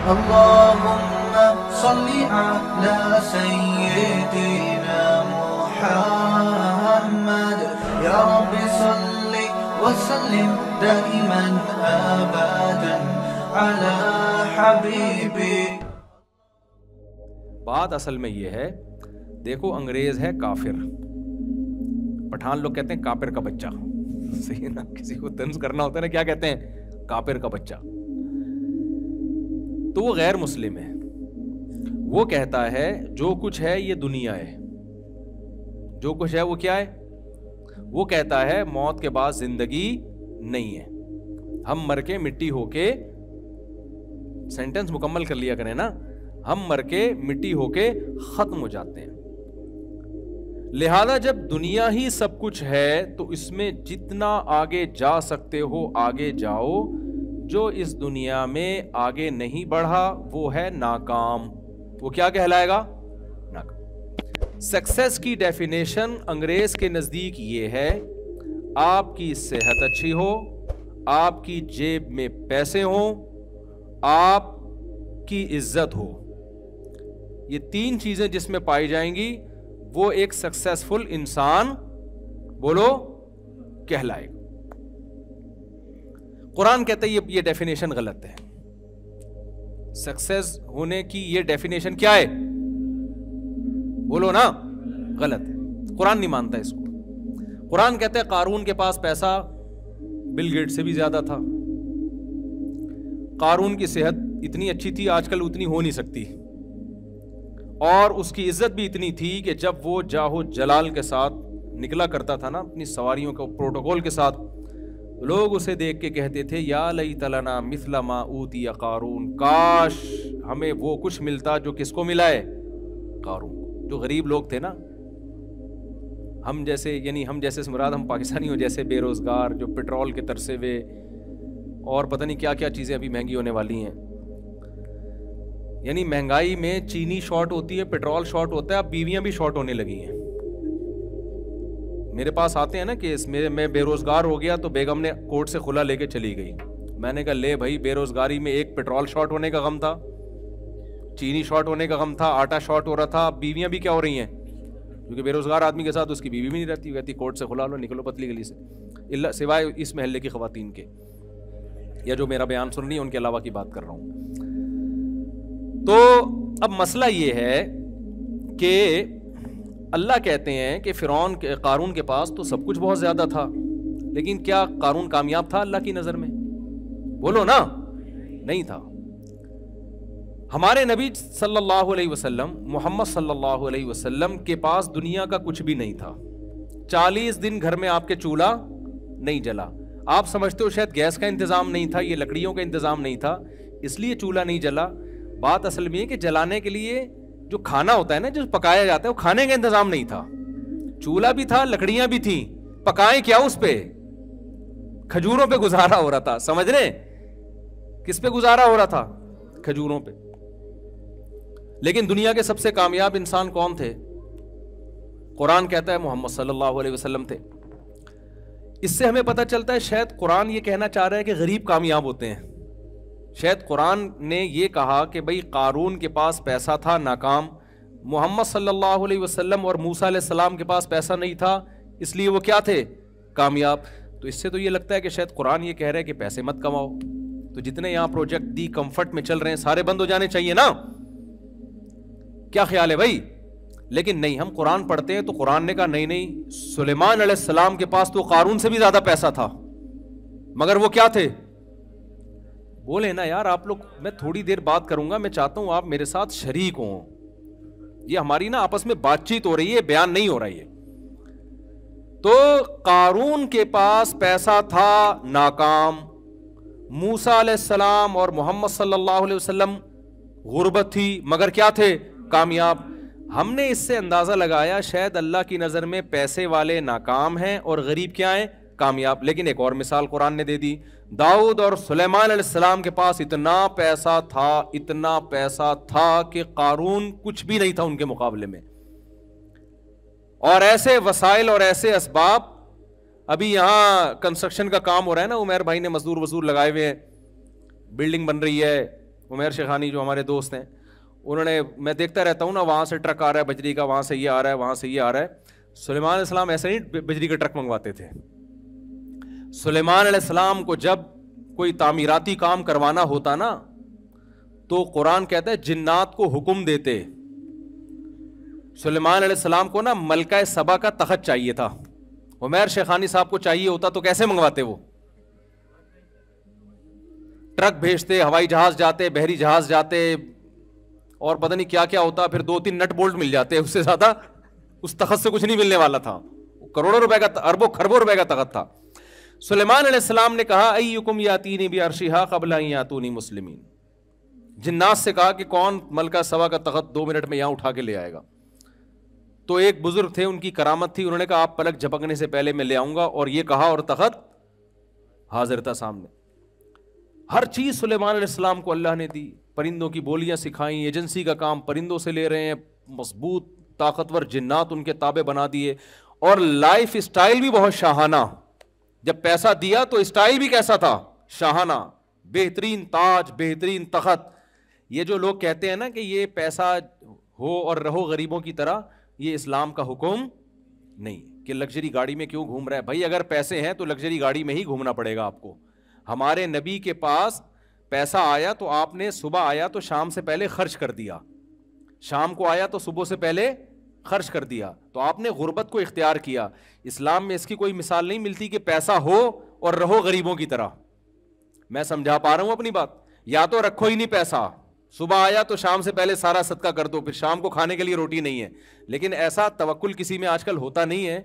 اللهم صل على سيدنا محمد يا رب صل وسلم دائما ابدا على حبيبي. بات اصل میں یہ ہے، دیکھو انگریز ہے کافر، پٹھان لوگ کہتے ہیں کافر کا بچہ، صحیح نا، کسی کو طنز کرنا ہوتا ہے نا، کیا کہتے ہیں؟ کافر کا بچہ. تو وہ غیر مسلم ہے، وہ کہتا ہے جو کچھ ہے یہ دنیا ہے، جو کچھ ہے وہ کیا ہے؟ وہ کہتا ہے موت کے بعد زندگی نہیں ہے، ہم مر کے مٹی ہو کے، سینٹنس مکمل کر لیا کریں نا، ہم مر کے مٹی ہو کے ختم ہو جاتے ہیں. لہذا جب دنیا ہی سب کچھ ہے تو اس میں جتنا آگے جا سکتے ہو آگے جاؤ، جو اس دنیا میں آگے نہیں بڑھا وہ ہے ناکام. وہ کیا کہلائے گا؟ ناکام. سکسیس کی ڈیفینیشن انگریز کے نزدیک یہ ہے، آپ کی صحت اچھی ہو، آپ کی جیب میں پیسے ہوں، آپ کی عزت ہو. یہ تین چیزیں جس میں پائی جائیں گی وہ ایک سکسیسفل انسان بولو کہلائے گا. قرآن کہتا ہے یہ ڈیفینیشن غلط ہے. سکسیس ہونے کی یہ ڈیفینیشن کیا ہے؟ بولو نا، غلط ہے. قرآن نہیں مانتا اس کو. قرآن کہتا ہے قارون کے پاس پیسہ بل گیٹ سے بھی زیادہ تھا. قارون کی صحت اتنی اچھی تھی، آج کل اتنی ہو نہیں سکتی، اور اس کی عزت بھی اتنی تھی کہ جب وہ جاہو جلال کے ساتھ نکلا کرتا تھا نا اپنی سواریوں کے پروٹوکول کے ساتھ، لوگ اسے دیکھ کے کہتے تھے یا لیت لنا مثل ما اوتی قارون، کاش ہمیں وہ کچھ ملتا جو کس کو ملا ہے؟ قارون کو. جو غریب لوگ تھے نا، ہم جیسے، یعنی ہم جیسے سے مراد ہم پاکستانی ہو، جیسے بے روزگار جو پیٹرول کے ترسے ہوئے اور پتہ نہیں کیا کیا چیزیں ابھی مہنگی ہونے والی ہیں. یعنی مہنگائی میں چینی شارٹ ہوتی ہے، پیٹرول شارٹ ہوتا ہے، اب بیویاں بھی شارٹ ہونے لگی ہیں. میرے پاس آتے ہیں نا کہ میں بے روزگار ہو گیا تو بیگم نے کورٹ سے خلا لے کے چلی گئی. میں نے کہا لے بھائی، بے روزگاری میں ایک پیٹرول شارٹ ہونے کا غم تھا، چینی شارٹ ہونے کا غم تھا، آٹا شارٹ ہو رہا تھا، اب بیویاں بھی کیا ہو رہی ہیں؟ کیونکہ بے روزگار آدمی کے ساتھ اس کی بیوی بھی نہیں رہتی، کہتی کورٹ سے خلا لو، نکلو پتلی گلی سے، اللہ سوائے اس محلے کی خواتین کے، یا جو میرا بیان سن رہی ہیں ان کے علاوہ کی بات کر رہا ہوں. تو اب مسئلہ یہ ہے کہ اللہ کہتے ہیں کہ قارون کے پاس تو سب کچھ بہت زیادہ تھا، لیکن کیا قارون کامیاب تھا اللہ کی نظر میں؟ بولو نا، نہیں تھا. ہمارے نبی صلی اللہ علیہ وسلم، محمد صلی اللہ علیہ وسلم کے پاس دنیا کا کچھ بھی نہیں تھا. 40 دن گھر میں آپ کے چولہا نہیں جلا. آپ سمجھتے ہو شاید گیس کا انتظام نہیں تھا، یہ لکڑیوں کا انتظام نہیں تھا اس لیے چولہا نہیں جلا. بات اصل میں ہے کہ جلانے کے لیے جو کھانا ہوتا ہے نا، جو پکایا جاتا ہے، وہ کھانے کا انتظام نہیں تھا. چولہا بھی تھا، لکڑیاں بھی تھیں، پکائیں کیا اس پہ؟ کھجوروں پہ گزارا ہو رہا تھا. سمجھ رہے؟ کس پہ گزارا ہو رہا تھا؟ کھجوروں پہ. لیکن دنیا کے سب سے کامیاب انسان کون تھے؟ قرآن کہتا ہے محمد صلی اللہ علیہ وسلم تھے. اس سے ہمیں پتہ چلتا ہے شاید قرآن یہ کہنا چاہ رہا ہے کہ غریب کامیاب ہوتے ہیں. شاید قرآن نے یہ کہا کہ بھئی قارون کے پاس پیسہ تھا، ناکام. محمد صلی اللہ علیہ وسلم اور موسیٰ علیہ السلام کے پاس پیسہ نہیں تھا، اس لیے وہ کیا تھے؟ کامیاب. تو اس سے تو یہ لگتا ہے کہ شاید قرآن یہ کہہ رہا ہے کہ پیسے مت کماؤ. تو جتنے یہاں پروجیکٹ دی کمفرٹ میں چل رہے ہیں سارے بند ہو جانے چاہیے نا. کیا خیال ہے بھائی؟ لیکن نہیں، ہم قرآن پڑھتے ہیں تو قرآن نے کہا نہیں، سلیمان علیہ السلام کے پاس تو قارون سے بھی زیادہ پیسہ تھا، مگر وہ کیا تھے؟ بولے نا یار آپ لوگ. میں تھوڑی دیر بات کروں گا، میں چاہتا ہوں آپ میرے ساتھ شریک ہوں. یہ ہماری نا آپس میں بات چیت ہو رہی ہے، بیان نہیں ہو رہا ہے. تو قارون کے پاس پیسہ تھا، ناکام. موسیٰ علیہ السلام اور محمد صلی اللہ علیہ وسلم غربت تھی، مگر کیا تھے؟ کامیاب. ہم نے اس سے اندازہ لگایا شاید اللہ کی نظر میں پیسے والے ناکام ہیں اور غریب کیا ہیں؟ کامیاب. لیکن ایک اور مثال قرآن نے دے دی. داؤد اور سلیمان علیہ السلام کے پاس اتنا پیسہ تھا کہ قارون کچھ بھی نہیں تھا ان کے مقابلے میں. اور ایسے وسائل اور ایسے اسباب. ابھی یہاں کنسٹرکشن کا کام ہو رہا ہے نا، عمیر بھائی نے مزدور لگائے ہوئے ہیں، بلڈنگ بن رہی ہے، عمیر شیخانی جو ہمارے دوست ہیں, انہوں نے, میں دیکھتا رہتا ہوں نا, وہاں سے ٹرک آ رہا ہے بجری کا, وہاں سے یہ آ رہا ہے, وہاں سے یہ آ رہا ہے. سلیمان علیہ السلام ایسے نہیں بجری کا ٹرک منگواتے تھے. سلیمان علیہ السلام کو جب کوئی تعمیراتی کام کروانا ہوتا نا, تو قرآن کہتا ہے جنات کو حکم دیتے. سلیمان علیہ السلام کو نا ملکہ سبا کا تخت چاہیے تھا, عمیر شیخانی صاحب کو چاہیے ہوتا تو کیسے منگواتے؟ وہ ٹرک بھیجتے, ہوائی جہاز جاتے, بحری جہاز جاتے, اور پتہ نہیں کیا کیا ہوتا, پھر 2-3 نٹ بولٹ مل جاتے, اس سے زیادہ اس تخت سے کچھ نہیں ملنے والا تھا. کروڑوں روپے کا, اربوں خربوں روپے کا تخت تھا. سلیمان علیہ السلام نے کہا ایکم یاتینی بعرشھا قبل ان یاتونی مسلمین. جنات سے کہا کہ کون ملکہ سبا کا تخت 2 منٹ میں یہاں اٹھا کے لے آئے گا. تو ایک بزرگ تھے, ان کی کرامت تھی, انہوں نے کہا آپ پلک جھپکنے سے پہلے میں لے آؤں گا, اور یہ کہا اور تخت حاضر تھا سامنے. ہر چیز سلیمان علیہ السلام کو اللہ نے دی, پرندوں کی بولیاں سکھائیں, ایجنسی کا کام پرندوں سے لے رہے ہیں, مضبوط طاقتور جنات ان کے تابع بنا دیے, اور لائف اسٹائل بھی بہت شاہانہ. جب پیسہ دیا تو اسٹائل بھی کیسا تھا؟ شاہانہ, بہترین تاج, بہترین تخت. یہ جو لوگ کہتے ہیں نا کہ یہ پیسہ ہو اور رہو غریبوں کی طرح, یہ اسلام کا حکم نہیں کہ لگژری گاڑی میں کیوں گھوم رہا ہے. بھائی اگر پیسے ہیں تو لگژری گاڑی میں ہی گھومنا پڑے گا آپ کو. ہمارے نبی کے پاس پیسہ آیا تو آپ نے صبح آیا تو شام سے پہلے خرچ کر دیا, شام کو آیا تو صبح سے پہلے خرچ کر دیا, تو آپ نے غربت کو اختیار کیا. اسلام میں اس کی کوئی مثال نہیں ملتی کہ پیسہ ہو اور رہو غریبوں کی طرح. میں سمجھا پا رہا ہوں اپنی بات؟ یا تو رکھو ہی نہیں پیسہ, صبح آیا تو شام سے پہلے سارا صدقہ کر دو, پھر شام کو کھانے کے لیے روٹی نہیں ہے. لیکن ایسا توکل کسی میں آج کل ہوتا نہیں ہے,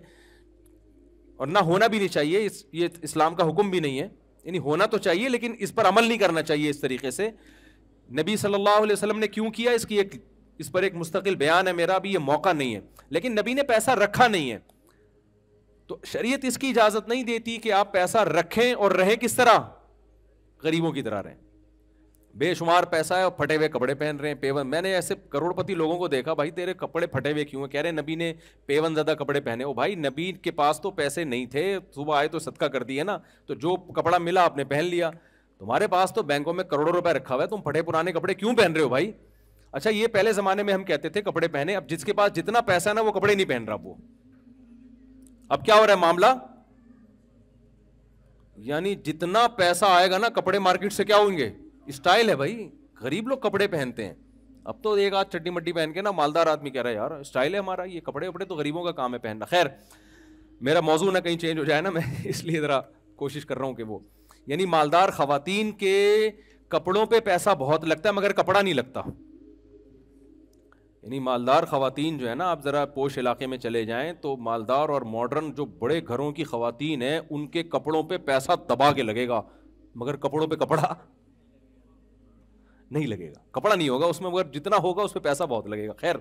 اور نہ ہونا بھی نہیں چاہیے. یہ اسلام کا حکم بھی نہیں ہے, یعنی ہونا تو چاہیے لیکن اس پر عمل نہیں کرنا چاہیے اس طریقے سے. نبی صلی اللہ علیہ وسلم نے کیوں کیا, اس پر ایک مستقل بیان ہے میرا, بھی یہ موقع نہیں ہے. لیکن نبی نے پیسہ رکھا نہیں ہے, تو شریعت اس کی اجازت نہیں دیتی کہ آپ پیسہ رکھیں اور رہیں کس طرح؟ غریبوں کی طرح رہیں. بے شمار پیسہ ہے اور پھٹے ہوئے کپڑے پہن رہے ہیں, پیون. میں نے ایسے کروڑ پتی لوگوں کو دیکھا, بھائی تیرے کپڑے پھٹے ہوئے کیوں ہیں؟ کہہ رہے ہیں نبی نے پیون زدہ کپڑے پہنے. او بھائی نبی کے پاس تو پیسے نہیں تھے, صبح آئے تو صدقہ کر دیے نا, تو جو کپڑا ملا آپ نے پہن لیا. تمہارے پاس تو بینکوں میں کروڑوں روپے رکھا ہوا ہے, تم پھٹے پرانے کپڑے کیوں پہن رہے ہو بھائی؟ اچھا یہ پہلے زمانے میں ہم کہتے تھے کپڑے پہنے, اب جس کے پاس جتنا پیسہ ہے نا وہ کپڑے نہیں پہن رہا. وہ اب کیا ہو رہا ہے معاملہ؟ یعنی جتنا پیسہ آئے گا نا کپڑے مارکیٹ سے کیا ہوئیں گے؟ اسٹائل ہے بھائی. غریب لوگ کپڑے پہنتے ہیں. اب تو ایک آدھ چٹی مٹی پہن کے نا مالدار آدمی کہہ رہا ہے یار اسٹائل ہے ہمارا, یہ کپڑے وپڑے تو غریبوں کا کام ہے پہننا. خیر میرا موضوع نہ کہیں چینج ہو جائے نا, میں اس لیے ذرا کوشش کر رہا ہوں کہ وہ, یعنی مالدار خواتین کے کپڑوں پہ پیسہ بہت لگتا ہے مگر کپڑا نہیں لگتا. یعنی مالدار خواتین جو ہے نا, آپ ذرا پوش علاقے میں چلے جائیں تو مالدار اور ماڈرن جو بڑے گھروں کی خواتین ہیں ان کے کپڑوں پہ پیسہ دبا کے لگے گا, مگر کپڑوں پہ کپڑا نہیں لگے گا, کپڑا نہیں ہوگا اس میں, مگر جتنا ہوگا اس پہ پیسہ بہت لگے گا. خیر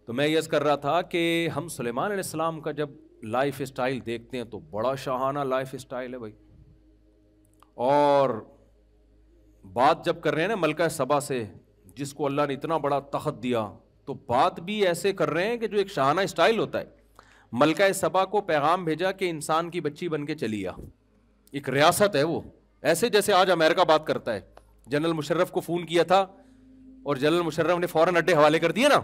تو میں یہ کر رہا تھا کہ ہم سلیمان علیہ السلام کا جب لائف اسٹائل دیکھتے ہیں تو بڑا شاہانہ لائف اسٹائل ہے بھائی. اور بات جب کر رہے ہیں نا ملکہ سبا سے, جس کو اللہ نے اتنا بڑا تخت دیا, تو بات بھی ایسے کر رہے ہیں کہ جو ایک شاہانہ اسٹائل ہوتا ہے. ملکہ سبا کو پیغام بھیجا کہ انسان کی بچی بن کے چلی آ. ایک ریاست ہے وہ, ایسے جیسے آج امریکہ بات کرتا ہے. جنرل مشرف کو فون کیا تھا اور جنرل مشرف نے فوراً اڈے حوالے کر دیے نا.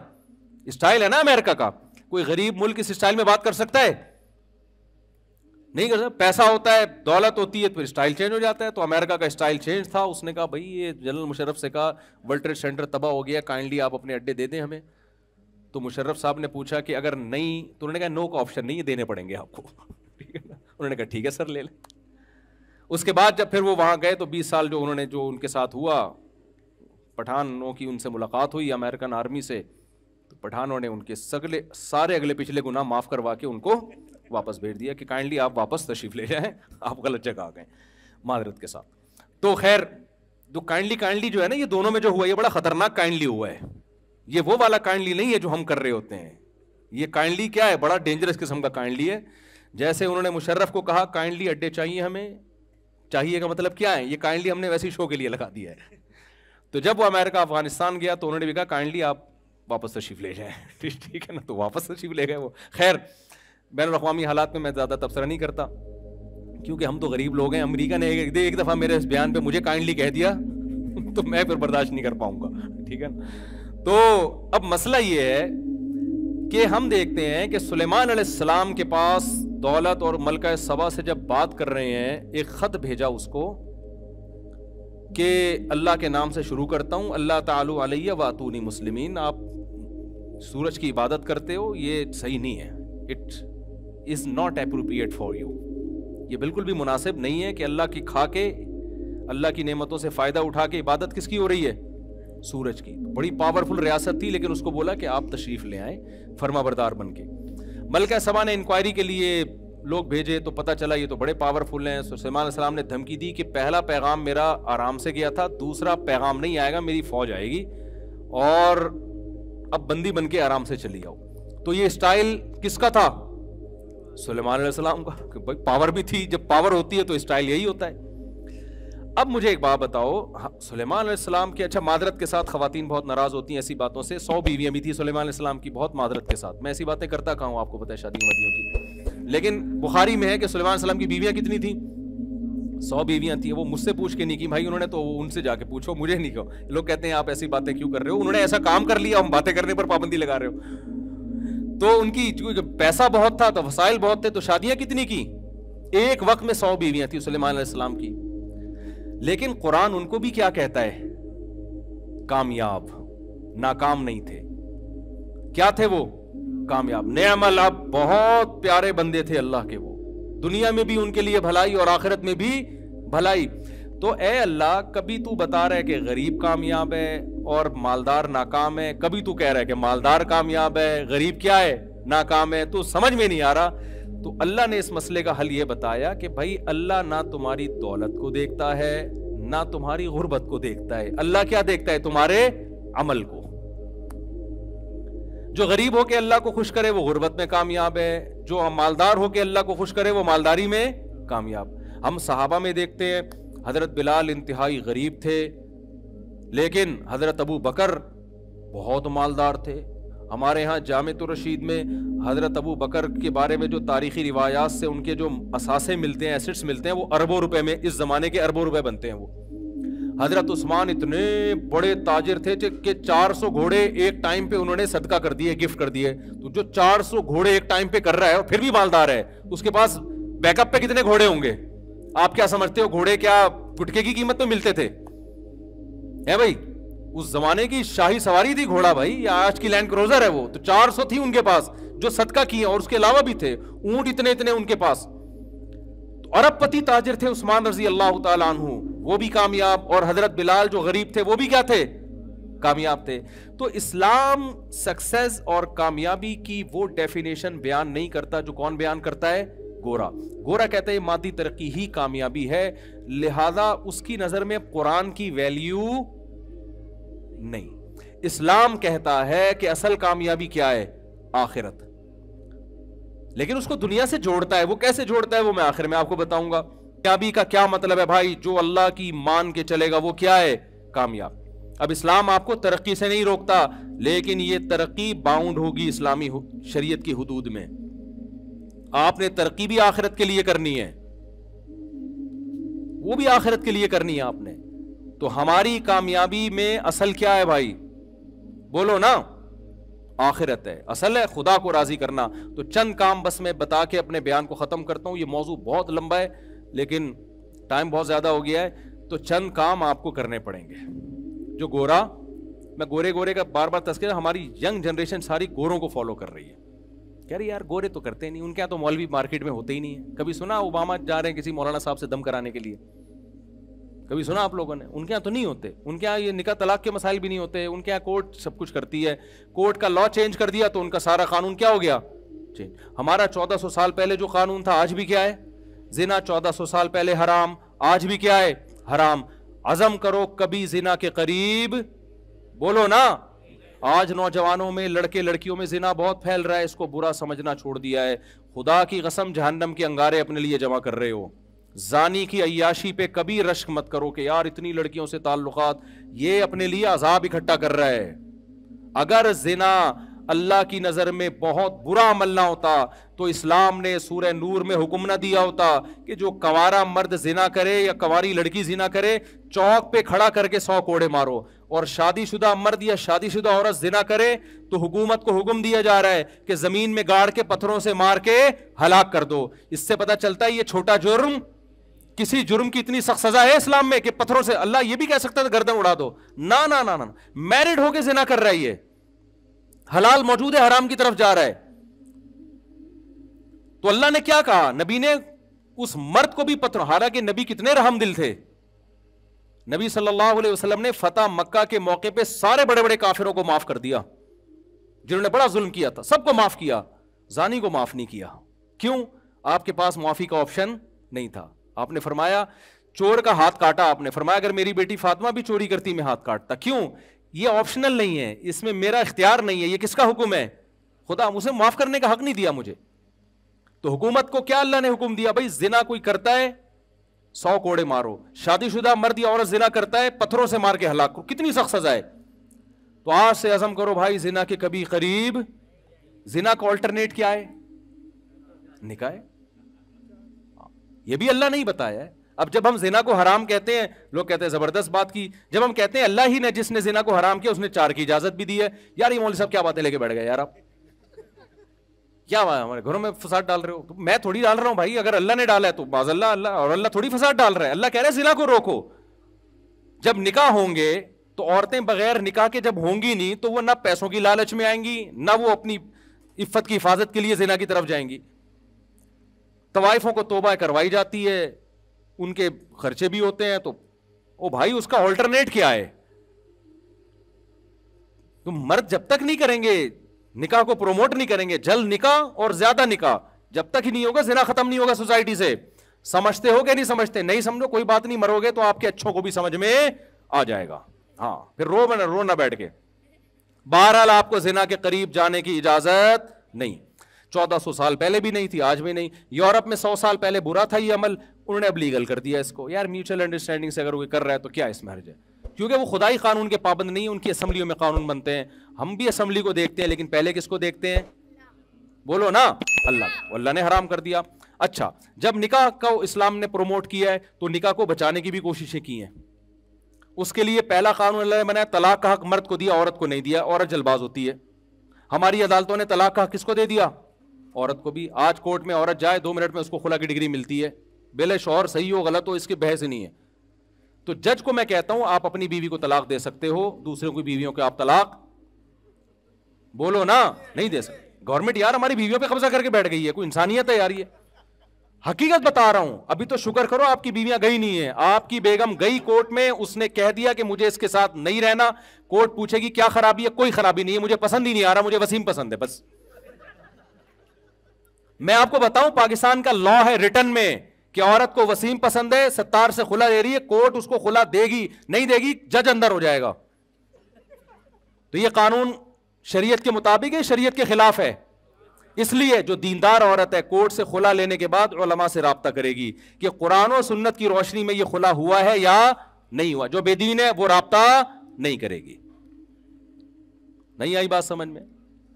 اسٹائل ہے نا امریکہ کا. کوئی غریب ملک اس اسٹائل میں بات کر سکتا ہے؟ نہیں کر سکتا. پیسہ ہوتا ہے, دولت ہوتی ہے, پھر اسٹائل چینج ہو جاتا ہے. تو امریکہ کا اسٹائل چینج تھا. اس نے کہا بھائی یہ جنرل مشرف سے کہا ورلڈ ٹریڈ سینٹر تباہ ہو گیا, کائنڈلی آپ اپنے اڈے دے دیں ہمیں. تو مشرف صاحب نے پوچھا کہ اگر نہیں, تو انہوں نے کہا نو کا آپشن نہیں ہے, دینے پڑیں گے آپ کو. ٹھیک ہے نا, انہوں نے کہا ٹھیک ہے سر لے لیں. اس کے بعد جب پھر وہ وہاں گئے تو 20 سال جو انہوں نے جو ان کے ساتھ ہوا, پٹھانوں کی ان سے ملاقات ہوئی امریکن آرمی سے, تو پٹھانوں نے ان کے سارے اگلے پچھلے گناہ معاف کروا کے ان کو واپس بھیج دیا کہ کائنڈلی آپ واپس تشریف لے جائیں, آپ غلط جگہ آ گئے, معذرت کے ساتھ. تو خیر جو کائنڈلی جو ہے نا, یہ دونوں میں جو ہوا یہ بڑا خطرناک کائنڈلی ہوا ہے. یہ وہ والا کائنڈلی نہیں ہے جو ہم کر رہے ہوتے ہیں. یہ کائنڈلی کیا ہے, بڑا ڈینجرس قسم کا کائنڈلی ہے. جیسے انہوں نے مشرف کو کہا کائنڈلی اڈے چاہیے ہمیں, چاہیے کا مطلب کیا ہے, یہ کائنڈلی ہم نے ویسے شو کے لیے لگا دیا ہے. تو جب وہ امریکہ افغانستان گیا تو انہوں نے بھی کہا کائنڈلی آپ واپس تشریف لے جائیں. ٹھیک ہے نا, تو واپس تشریف لے گئے وہ. خیر بین الاقوامی حالات میں زیادہ تبصرہ نہیں کرتا کیونکہ ہم تو غریب لوگ ہیں. امریکہ نے ایک دفعہ میرے اس بیان پہ مجھے کائنڈلی کہہ دیا تو میں پھر برداشت نہیں کر پاؤں گا, ٹھیک ہے نا. تو اب مسئلہ یہ ہے کہ ہم دیکھتے ہیں کہ سلیمان علیہ السلام کے پاس دولت اور ملکہ سبا سے جب بات کر رہے ہیں, ایک خط بھیجا اس کو کہ اللہ کے نام سے شروع کرتا ہوں, اللہ تعالی علیہ واتونی مسلمین, آپ سورج کی عبادت کرتے ہو, یہ صحیح نہیں ہے, it is not appropriate for you, یہ بالکل بھی مناسب نہیں ہے کہ اللہ کی کھا کے, اللہ کی نعمتوں سے فائدہ اٹھا کے عبادت کس کی ہو رہی ہے, سورج کی. بڑی پاورفل ریاست تھی, لیکن اس کو بولا کہ آپ تشریف لے آئیں فرما بردار بن کے. ملکہ سبا نے انکوائری کے لیے لوگ بھیجے تو پتہ چلا یہ تو بڑے پاورفل ہیں. سلیمان علیہ السلام نے دھمکی دی کہ پہلا پیغام میرا آرام سے گیا تھا, دوسرا پیغام نہیں آئے گا, میری فوج آئے گی اور اب بندی بن کے آرام سے چلی آؤ. تو یہ اسٹائل کس کا تھا, سلیمان علیہ السلام کا, کہ بھائی پاور بھی تھی, جب پاور ہوتی ہے تو اسٹائل یہی ہوتا ہے. اب مجھے ایک بات بتاؤ, سلیمان علیہ السلام کے, اچھا معذرت کے ساتھ خواتین بہت ناراض ہوتی ہیں ایسی باتوں سے, 100 بیویاں بھی تھی سلیمان علیہ السلام کی, بہت معذرت کے ساتھ, میں ایسی باتیں کرتا کہاں ہوں, آپ کو پتہ ہے شادیوں وادیوں کی, لیکن بخاری میں ہے کہ سلیمان علیہ السلام کی بیویاں کتنی تھیں, 100 بیویاں تھیں. وہ مجھ سے پوچھ کے نہیں کی بھائی, انہوں نے تو ان سے جا کے پوچھو, مجھے نہیں کہو. لوگ کہتے ہیں آپ ایسی باتیں کیوں کر رہے ہو, انہوں نے ایسا کام کر لیا, ہم باتیں کرنے پر پابندی لگا رہے ہو. تو ان کی پیسہ بہت تھا تو وسائل بہت تھے, تو شادیاں کتنی کی, ایک وقت میں 100 بیویاں تھیں سلیمان علیہ السلام کی. لیکن قرآن ان کو بھی کیا کہتا ہے, کامیاب, ناکام نہیں تھے. کیا تھے وہ, کامیاب. نعم العبد, بہت پیارے بندے تھے اللہ کے, وہ دنیا میں بھی ان کے لیے بھلائی اور آخرت میں بھی بھلائی. تو اے اللہ, کبھی تو بتا رہا ہے کہ غریب کامیاب ہے اور مالدار ناکام ہے, کبھی تو کہہ رہا ہے کہ مالدار کامیاب ہے, غریب کیا ہے, ناکام ہے. تو سمجھ میں نہیں آ رہا. تو اللہ نے اس مسئلے کا حل یہ بتایا کہ بھائی اللہ نہ تمہاری دولت کو دیکھتا ہے نہ تمہاری غربت کو دیکھتا ہے, اللہ کیا دیکھتا ہے, تمہارے عمل کو. جو غریب ہو کے اللہ کو خوش کرے وہ غربت میں کامیاب ہے, جو مالدار ہو کے اللہ کو خوش کرے وہ مالداری میں کامیاب. ہم صحابہ میں دیکھتے ہیں, حضرت بلال انتہائی غریب تھے, لیکن حضرت ابو بکر بہت مالدار تھے. ہمارے ہاں جامع الرشید میں حضرت ابو بکر کے بارے میں جو تاریخی روایات سے ان کے جو اثاثے ملتے ہیں, ایسٹس ملتے ہیں, وہ اربوں روپے میں, اس زمانے کے اربوں روپے بنتے ہیں. وہ حضرت عثمان اتنے بڑے تاجر تھے کہ 400 گھوڑے ایک ٹائم پہ انہوں نے صدقہ کر دیے, گفٹ کر دیے. تو جو 400 گھوڑے ایک ٹائم پہ کر رہا ہے اور پھر بھی مالدار ہے, اس کے پاس بیک اپ پہ کتنے گھوڑے ہوں گے؟ آپ کیا سمجھتے ہو گھوڑے کیا پٹکے کی قیمت میں ملتے تھے؟ ہے بھائی, اس زمانے کی شاہی سواری تھی گھوڑا بھائی, یا آج کی لینڈ کروزر ہے وہ. تو 400 تھی ان کے پاس جو صدقہ کیے, اور اس کے علاوہ بھی تھے اونٹ اتنے اتنے ان کے پاس. تو ارب پتی تاجر تھے عثمان رضی اللہ تعالیٰ عنہ, وہ بھی کامیاب, اور حضرت بلال جو غریب تھے وہ بھی کیا تھے, کامیاب تھے. تو اسلام سکسیس اور کامیابی کی وہ ڈیفینیشن بیان نہیں کرتا جو کون بیان کرتا ہے, گورا. گورا کہتا ہے مادی ترقی ہی کامیابی ہے, لہذا اس کی نظر میں قرآن کی ویلیو نہیں. اسلام کہتا ہے کہ اصل کامیابی کیا ہے, آخرت. لیکن اس کو دنیا سے جوڑتا ہے. وہ کیسے جوڑتا ہے وہ میں آخر میں آپ کو بتاؤں گا. کامیابی کا کیا مطلب ہے بھائی, جو اللہ کی مان کے چلے گا وہ کیا ہے, کامیاب. اب اسلام آپ کو ترقی سے نہیں روکتا, لیکن یہ ترقی باؤنڈ ہوگی اسلامی شریعت کی حدود میں. آپ نے ترقی بھی آخرت کے لیے کرنی ہے, وہ بھی آخرت کے لیے کرنی ہے آپ نے. تو ہماری کامیابی میں اصل کیا ہے بھائی, بولو نا, آخرت ہے. اصل ہے خدا کو راضی کرنا. تو چند کام بس میں بتا کے اپنے بیان کو ختم کرتا ہوں. یہ موضوع بہت لمبا ہے لیکن ٹائم بہت زیادہ ہو گیا ہے. تو چند کام آپ کو کرنے پڑیں گے. جو گورا, میں گورے کا بار بار تذکرہ, ہماری ینگ جنریشن ساری گوروں کو فالو کر رہی ہے. کہہ رہی یار گورے تو کرتے نہیں, ان کے یہاں تو مولوی مارکیٹ میں ہوتے ہی نہیں ہے. کبھی سنا اوباما جا رہے ہیں کسی مولانا صاحب سے دم کرانے کے لیے؟ کبھی سنا آپ لوگوں نے؟ ان کے یہاں تو نہیں ہوتے. ان کے یہاں یہ نکاح طلاق کے مسائل بھی نہیں ہوتے. ان کے یہاں کورٹ سب کچھ کرتی ہے. کورٹ کا لا چینج کر دیا تو ان کا سارا قانون کیا ہو گیا, چینج. ہمارا 1400 سال پہلے جو قانون تھا آج بھی کیا ہے, زنا 1400 سال پہلے حرام, آج بھی کیا ہے, حرام. عزم کرو کبھی زنا کے قریب, بولو نا. آج نوجوانوں میں, لڑکے لڑکیوں میں زنا بہت پھیل رہا ہے, اس کو برا سمجھنا چھوڑ دیا ہے. خدا کی قسم جہنم کے انگارے اپنے لیے جمع کر رہے ہو. زانی کی عیاشی پہ کبھی رشک مت کرو کہ یار اتنی لڑکیوں سے تعلقات, یہ اپنے لیے عذاب اکٹھا کر رہا ہے. اگر زنا اللہ کی نظر میں بہت برا عمل نہ ہوتا تو اسلام نے سورہ نور میں حکم نہ دیا ہوتا کہ جو کنوارا مرد زنا کرے یا کنواری لڑکی زنا کرے چوک پہ کھڑا کر کے 100 کوڑے مارو, اور شادی شدہ مرد یا شادی شدہ عورت زنا کرے تو حکومت کو حکم دیا جا رہا ہے کہ زمین میں گاڑ کے پتھروں سے مار کے ہلاک کر دو. اس سے پتہ چلتا ہے یہ چھوٹا جرم, کسی جرم کی اتنی سخت سزا ہے اسلام میں کہ پتھروں سے, اللہ یہ بھی کہہ سکتا ہے گردن اڑا دو, نہ نہ نہ, میرڈ ہو کے زنا کر رہا ہے, یہ حلال موجود ہے, حرام کی طرف جا رہا ہے. تو اللہ نے کیا کہا, نبی نے اس مرد کو بھی پتھر, حالانکہ نبی کتنے رحم دل تھے, نبی صلی اللہ علیہ وسلم نے فتح مکہ کے موقع پہ سارے بڑے بڑے کافروں کو معاف کر دیا جنہوں نے بڑا ظلم کیا تھا, سب کو معاف کیا, زانی کو معاف نہیں کیا. کیوں؟ آپ کے پاس معافی کا آپشن نہیں تھا. آپ نے فرمایا چور کا ہاتھ کاٹا, آپ نے فرمایا اگر میری بیٹی فاطمہ بھی چوری کرتی میں ہاتھ کاٹتا. کیوں؟ یہ آپشنل نہیں ہے, اس میں میرا اختیار نہیں ہے, یہ کس کا حکم ہے؟ خدا, اسے معاف کرنے کا حق نہیں دیا مجھے. تو حکومت کو کیا اللہ نے حکم دیا, بھائی زنا کوئی کرتا ہے 100 کوڑے مارو, شادی شدہ مرد یا عورت زنا کرتا ہے پتھروں سے مار کے ہلاک کرو. کتنی سخت سزا ہے. تو آج سے عزم کرو بھائی زنا کے کبھی قریب. زنا کا آلٹرنیٹ کیا ہے؟ نکاح ہے. یہ بھی اللہ نے ہی بتایا ہے. اب جب ہم زنا کو حرام کہتے ہیں, لوگ کہتے ہیں زبردست بات کی, جب ہم کہتے ہیں اللہ ہی نے جس نے زنا کو حرام کیا اس نے 4 کی اجازت بھی دی ہے, یار یہ مولوی صاحب کیا باتیں لے کے بیٹھ گئے یار, آپ کیا ہمارے گھروں میں فساد ڈال رہے ہو. تو میں تھوڑی ڈال رہا ہوں بھائی, اگر اللہ نے ڈالا ہے تو باز اللہ, اللہ اور اللہ تھوڑی فساد ڈال رہا ہے. اللہ کہہ رہے ہیں زنا کو روکو. جب نکاح ہوں گے تو عورتیں بغیر نکاح کے جب ہوں گی نہیں تو وہ نہ پیسوں کی لالچ میں آئیں گی, نہ وہ اپنی عفت کی حفاظت کے لیے زنا کی طرف جائیں گی. طوائفوں کو توبہ کروائی جاتی ہے, ان کے خرچے بھی ہوتے ہیں, تو او بھائی اس کا آلٹرنیٹ کیا ہے؟ تم مرد جب تک نہیں کریں گے نکاح کو پروموٹ نہیں کریں گے, جلد نکاح اور زیادہ نکاح جب تک ہی نہیں ہوگا زنا ختم نہیں ہوگا سوسائٹی سے. سمجھتے ہو کہ نہیں سمجھتے؟ نہیں سمجھو کوئی بات نہیں, مرو گے تو آپ کے اچھوں کو بھی سمجھ میں آ جائے گا. ہاں پھر رو نہ بیٹھ کے. بہرحال آپ کو زنا کے قریب جانے کی اجازت نہیں. 1400 سال پہلے بھی نہیں تھی, آج بھی نہیں. یورپ میں 100 سال پہلے برا تھا یہ عمل, انہوں نے اب لیگل کر دیا اس کو. یار میوچل انڈرسٹینڈنگ سے اگر وہ کر رہا ہے تو کیا اس میں حرج ہے, کیونکہ وہ خدائی قانون کے پابند نہیں, ان کی اسمبلیوں میں قانون بنتے ہیں. ہم بھی اسمبلی کو دیکھتے ہیں لیکن پہلے کس کو دیکھتے ہیں؟ بولو نا, اللہ. اللہ نے حرام کر دیا. اچھا, جب نکاح کو اسلام نے پروموٹ کیا ہے تو نکاح کو بچانے کی بھی کوششیں کی ہیں. اس کے لیے پہلا قانون اللہ نے بنایا, طلاق کا حق مرد کو دیا, عورت کو نہیں دیا. عورت جلد باز ہوتی ہے. ہماری عدالتوں نے طلاق کا حق کس کو دے دیا؟ عورت کو بھی. آج کورٹ میں عورت جائے 2 منٹ میں اس کو خلا کی ڈگری ملتی ہے, بے شوہر صحیح ہو غلط ہو اس کی بحث نہیں ہے. تو جج کو میں کہتا ہوں آپ اپنی بیوی کو طلاق دے سکتے ہو, دوسروں کی بیویوں کو آپ طلاق, بولو نا, نہیں دے سکتے. گورنمنٹ یار ہماری بیویوں پہ قبضہ کر کے بیٹھ گئی ہے, کوئی انسانیت ہے یار؟ یہ حقیقت بتا رہا ہوں. ابھی تو شکر کرو آپ کی بیویاں گئی نہیں ہیں. آپ کی بیگم گئی کورٹ میں, اس نے کہہ دیا کہ مجھے اس کے ساتھ نہیں رہنا. کورٹ پوچھے گی کیا خرابی ہے؟ کوئی خرابی نہیں ہے, مجھے پسند ہی نہیں آ رہا, مجھے وسیم پسند ہے بس. میں آپ کو بتاؤں پاکستان کا لا ہے ریٹن میں کہ عورت کو وسیم پسند ہے, ستار سے خلا دے رہی ہے, کورٹ اس کو خلا دے گی نہیں دے گی, جج اندر ہو جائے گا. تو یہ قانون شریعت کے مطابق ہے, شریعت کے خلاف ہے. اس لیے جو دیندار عورت ہے کورٹ سے خلا لینے کے بعد علماء سے رابطہ کرے گی کہ قرآن و سنت کی روشنی میں یہ خلا ہوا ہے یا نہیں ہوا. جو بے دین ہے وہ رابطہ نہیں کرے گی. نہیں آئی بات سمجھ میں؟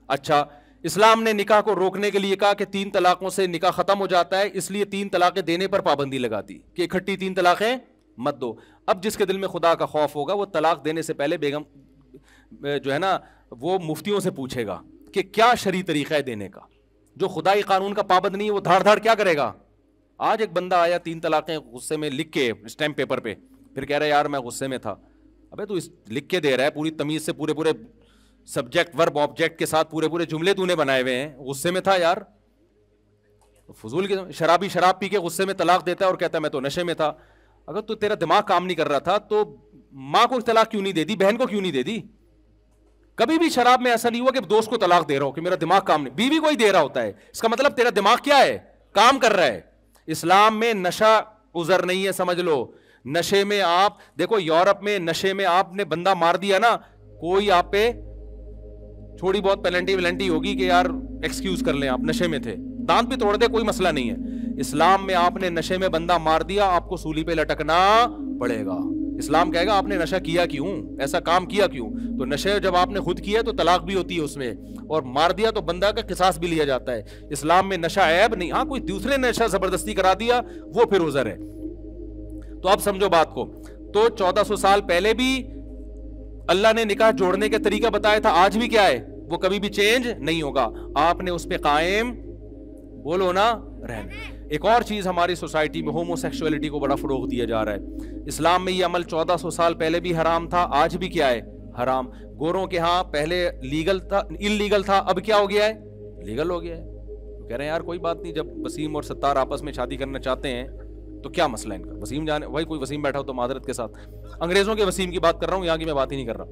اچھا, اسلام نے نکاح کو روکنے کے لیے کہا کہ 3 طلاقوں سے نکاح ختم ہو جاتا ہے, اس لیے 3 طلاقیں دینے پر پابندی لگا دی کہ اکٹھی 3 طلاقیں مت دو. اب جس کے دل میں خدا کا خوف ہوگا وہ طلاق دینے سے پہلے بیگم جو ہے نا وہ مفتیوں سے پوچھے گا کہ کیا شرعی طریقہ ہے دینے کا. جو خدائی قانون کا پابند نہیں ہے وہ دھاڑ دھاڑ کیا کرے گا. آج ایک بندہ آیا 3 طلاقیں غصے میں لکھ کے اسٹیمپ پیپر پہ, پھر کہہ رہا ہے یار میں غصے میں تھا. ابے تو لکھ کے دے رہا ہے پوری تمیز سے, پورے سبجیکٹ ورب آبجیکٹ کے ساتھ پورے جملے تو نے بنائے ہوئے ہیں, غصے میں تھا یار. فضول کے شرابی شراب پی کے غصے میں طلاق دیتا ہے اور کہتا ہے میں تو نشے میں تھا. اگر تو تیرا دماغ کام نہیں کر رہا تھا تو ماں کو طلاق کیوں نہیں دے دی, بہن کو کیوں نہیں دے دی؟ کبھی بھی شراب میں ایسا نہیں ہوا کہ دوست کو طلاق دے رہا ہو کہ میرا دماغ کام نہیں, بیوی کو ہی دے رہا ہوتا ہے. اس کا مطلب تیرا دماغ کیا ہے, کام کر رہا ہے. اسلام میں نشہ عذر نہیں ہے, سمجھ لو. نشے میں آپ دیکھو, یورپ میں نشے میں آپ نے بندہ مار دیا نا, کوئی آپ پہ تھوڑی بہت پینلٹی ولنٹی ہوگی کہ یار ایکسکیوز کر لیں, آپ نشے میں تھے, دانت بھی توڑ دے, کوئی مسئلہ نہیں ہے. اسلام میں آپ نے نشے میں بندہ مار دیا, آپ کو سولی پہ لٹکنا پڑے گا. اسلام کہے گا آپ نے نشہ کیا کیوں, ایسا کام کیا کیوں؟ تو نشے جب آپ نے خود کیا تو طلاق بھی ہوتی ہے اس میں, اور مار دیا تو بندہ کا قصاص بھی لیا جاتا ہے. اسلام میں نشہ عیب نہیں, ہاں کوئی دوسرے نے نشہ زبردستی کرا دیا وہ پھر عذر ہے. تو اب سمجھو بات کو, تو 1400 سال پہلے بھی اللہ نے نکاح جوڑنے کا طریقہ بتایا تھا, آج بھی کیا ہے وہ کبھی بھی چینج نہیں ہوگا, آپ نے اس پہ قائم بولو نا رہنا. ایک اور چیز ہماری سوسائٹی میں ہومو سیکسولیٹی کو بڑا فروغ دیا جا رہا ہے. اسلام میں یہ عمل 1400 سال پہلے بھی حرام تھا, آج بھی کیا ہے حرام. گوروں کے ہاں پہلے لیگل تھا, انلیگل تھا, اب کیا ہو گیا ہے لیگل ہو گیا ہے. کہہ رہے ہیں یار کوئی بات نہیں, جب وسیم اور ستار آپس میں شادی کرنا چاہتے ہیں تو کیا مسئلہ ہے ان کا, وسیم جانے بھائی کوئی وسیم بیٹھا ہو تو معذرت کے ساتھ انگریزوں کے وسیم کی بات کر رہا ہوں, یہاں کی میں بات ہی نہیں کر رہا.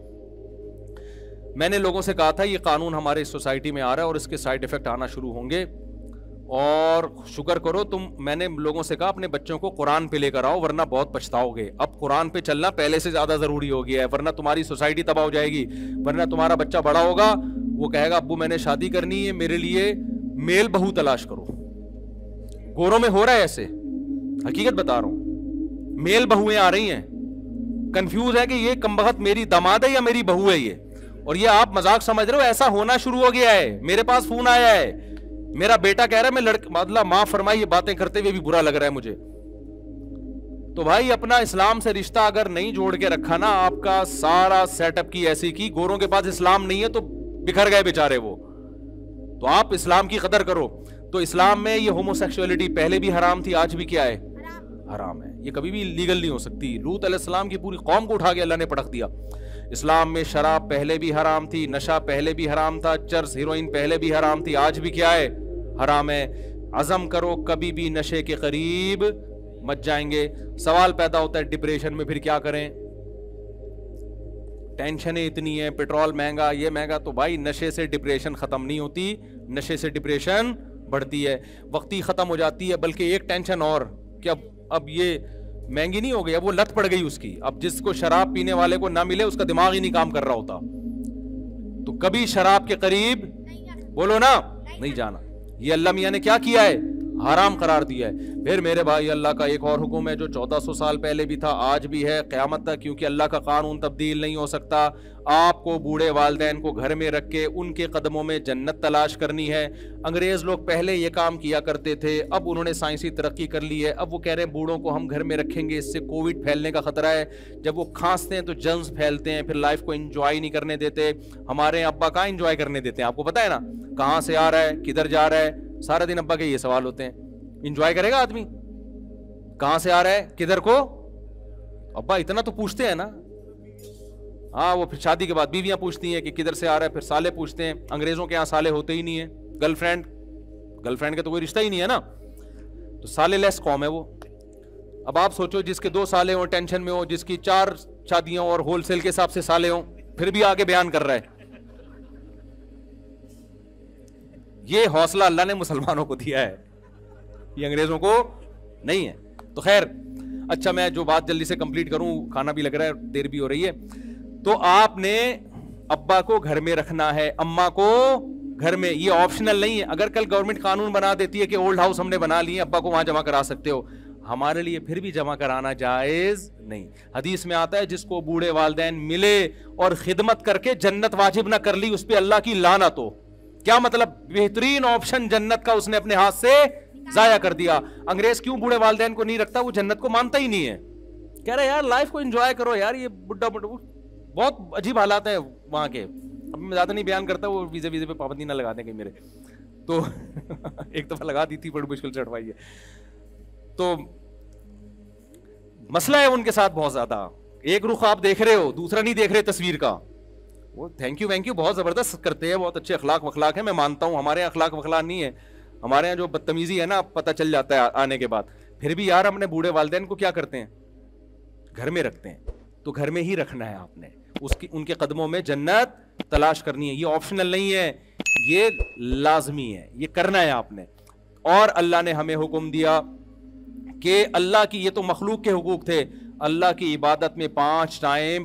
میں نے لوگوں سے کہا تھا یہ قانون ہمارے سوسائٹی میں آ رہا ہے اور اس کے سائیڈ افیکٹ آنا شروع ہوں گے, اور شکر کرو تم, میں نے لوگوں سے کہا اپنے بچوں کو قرآن پہ لے کر آؤ ورنہ بہت پچھتاؤ گے. اب قرآن پہ چلنا پہلے سے زیادہ ضروری ہو گیا ہے, ورنہ تمہاری سوسائٹی تباہ ہو جائے گی. ورنہ تمہارا بچہ بڑا ہوگا وہ کہے گا ابو میں نے شادی کرنی ہے, میرے لیے میل بہو تلاش کرو. گوروں میں ہو رہا ہے ایسے, حقیقت بتا رہا ہوں, میل بہویں آ رہی ہیں, کنفیوز ہے کہ یہ کمبخت میری داماد ہے یا میری بہو ہے یہ, اور یہ آپ مذاق سمجھ رہے ہو, ایسا ہونا شروع ہو گیا ہے. میرے پاس فون آیا ہے, میرا بیٹا کہہ رہا ہے میں اللہ معاف فرمائی یہ باتیں کرتے ہوئے بھی برا لگ رہا ہے مجھے. تو بھائی اپنا اسلام سے رشتہ اگر نہیں جوڑ کے رکھا نا, آپ کا سارا سیٹ اپ کی ایسی کی, گوروں کے پاس اسلام نہیں ہے تو بکھر گئے بیچارے وہ. تو آپ اسلام کی قدر کرو. تو اسلام میں یہ ہومو سیکسولیٹی پہلے بھی حرام تھی, آج بھی کیا ہے حرام ہے, یہ کبھی بھی لیگل نہیں ہو سکتی. لوط علیہ السلام کی پوری قوم کو اٹھا کے اللہ نے پٹک دیا. اسلام میں شراب پہلے بھی حرام تھی, نشہ پہلے بھی حرام تھا, چرس ہیروئن پہلے بھی حرام تھی, آج بھی کیا ہے حرام ہے. عزم کرو کبھی بھی نشے کے قریب مت جائیں گے. سوال پیدا ہوتا ہے ڈپریشن میں پھر کیا کریں, ٹینشنیں اتنی ہیں, پیٹرول مہنگا, یہ مہنگا. تو بھائی نشے سے ڈپریشن ختم نہیں ہوتی, نشے سے ڈپریشن بڑھتی ہے, وقتی ختم ہو جاتی ہے. بلکہ ایک ٹینشن اور کہ اب یہ مہنگی نہیں ہو گئی, اب وہ لت پڑ گئی اس کی. اب جس کو شراب پینے والے کو نہ ملے اس کا دماغ ہی نہیں کام کر رہا ہوتا. تو کبھی شراب کے قریب بولو نا نہیں جانا. یہ اللہ میاں نے کیا کیا ہے, حرام قرار دیا ہے. پھر میرے بھائی اللہ کا ایک اور حکم ہے جو 1400 سال پہلے بھی تھا, آج بھی ہے, قیامت تک, کیونکہ اللہ کا قانون تبدیل نہیں ہو سکتا. آپ کو بوڑھے والدین کو گھر میں رکھ کے ان کے قدموں میں جنت تلاش کرنی ہے. انگریز لوگ پہلے یہ کام کیا کرتے تھے, اب انہوں نے سائنسی ترقی کر لی ہے, اب وہ کہہ رہے ہیں بوڑھوں کو ہم گھر میں رکھیں گے, اس سے کووڈ پھیلنے کا خطرہ ہے. جب وہ کھانستے ہیں تو جرمز پھیلتے ہیں, پھر لائف کو انجوائے نہیں کرنے دیتے. ہمارے ابا کہاں انجوائے کرنے دیتے ہیں, آپ کو پتا ہے نا, کہاں سے آ رہا ہے کدھر جا رہا ہے, سارا دن ابا کے یہ سوال ہوتے ہیں. انجوائے کرے گا آدمی, کہاں سے آ رہا ہے کدھر کو, ابا اتنا تو پوچھتے ہیں نا. ہاں وہ پھر شادی کے بعد بیویاں پوچھتی ہیں کہ کدھر سے آ رہا ہے, پھر سالے پوچھتے ہیں. انگریزوں کے یہاں سالے ہوتے ہی نہیں ہیں, گرل فرینڈ کا تو کوئی رشتہ ہی نہیں ہے نا, تو سالے لیس قوم ہے وہ. اب آپ سوچو جس کے 2 سالے ہوں ٹینشن میں ہو, جس کی 4 شادیاں اور ہول سیل کے حساب سے سالے ہوں, پھر بھی آگے بیان کر رہا ہے. یہ حوصلہ اللہ نے مسلمانوں کو دیا ہے, یہ انگریزوں کو نہیں ہے. تو خیر اچھا میں جو بات جلدی سے کمپلیٹ کروں, کھانا بھی لگ رہا ہے, دیر بھی ہو رہی ہے. تو آپ نے ابا کو گھر میں رکھنا ہے, اماں کو گھر میں, یہ آپشنل نہیں ہے. اگر کل گورنمنٹ قانون بنا دیتی ہے کہ اولڈ ہاؤس ہم نے بنا لی, ابا کو وہاں جمع کرا سکتے ہو, ہمارے لیے پھر بھی جمع کرانا جائز نہیں. حدیث میں آتا ہے جس کو بوڑھے والدین ملے اور خدمت کر کے جنت واجب نہ کر لی, اس پہ اللہ کی لعنت ہو. کیا مطلب, بہترین آپشن جنت کا اس نے اپنے ہاتھ سے ضائع کر دیا. انگریز کیوں بوڑھے والدین کو نہیں رکھتا, وہ جنت کو مانتا ہی نہیں ہے. کہہ رہے یار لائف کو انجوائے کرو یار, یہ بڈھا بہت عجیب حالات ہیں وہاں کے. اب میں زیادہ نہیں بیان کرتا, وہ ویزے پہ پابندی نہ لگا دیں کہیں میرے. تو ایک دفعہ لگا دی تھی, بڑی مشکل سے ہٹوائی ہے. تو مسئلہ ہے ان کے ساتھ بہت زیادہ, ایک رخ آپ دیکھ رہے ہو, دوسرا نہیں دیکھ رہے تصویر کا. وہ تھینک یو بہت زبردست کرتے ہیں, بہت اچھے اخلاق وخلاق ہیں, میں مانتا ہوں. ہمارے اخلاق وخلاق نہیں ہے, ہمارے یہاں جو بدتمیزی ہے نا پتہ چل جاتا ہے آنے کے بعد. پھر بھی یار اپنے بوڑھے والدین کو کیا کرتے ہیں, گھر میں رکھتے ہیں. تو گھر میں ہی رکھنا ہے آپ نے, ان کے قدموں میں جنت تلاش کرنی ہے. یہ آپشنل نہیں ہے, یہ لازمی ہے, یہ کرنا ہے آپ نے. اور اللہ نے ہمیں حکم دیا کہ اللہ کی, یہ تو مخلوق کے حقوق تھے, اللہ کی عبادت میں 5 ٹائم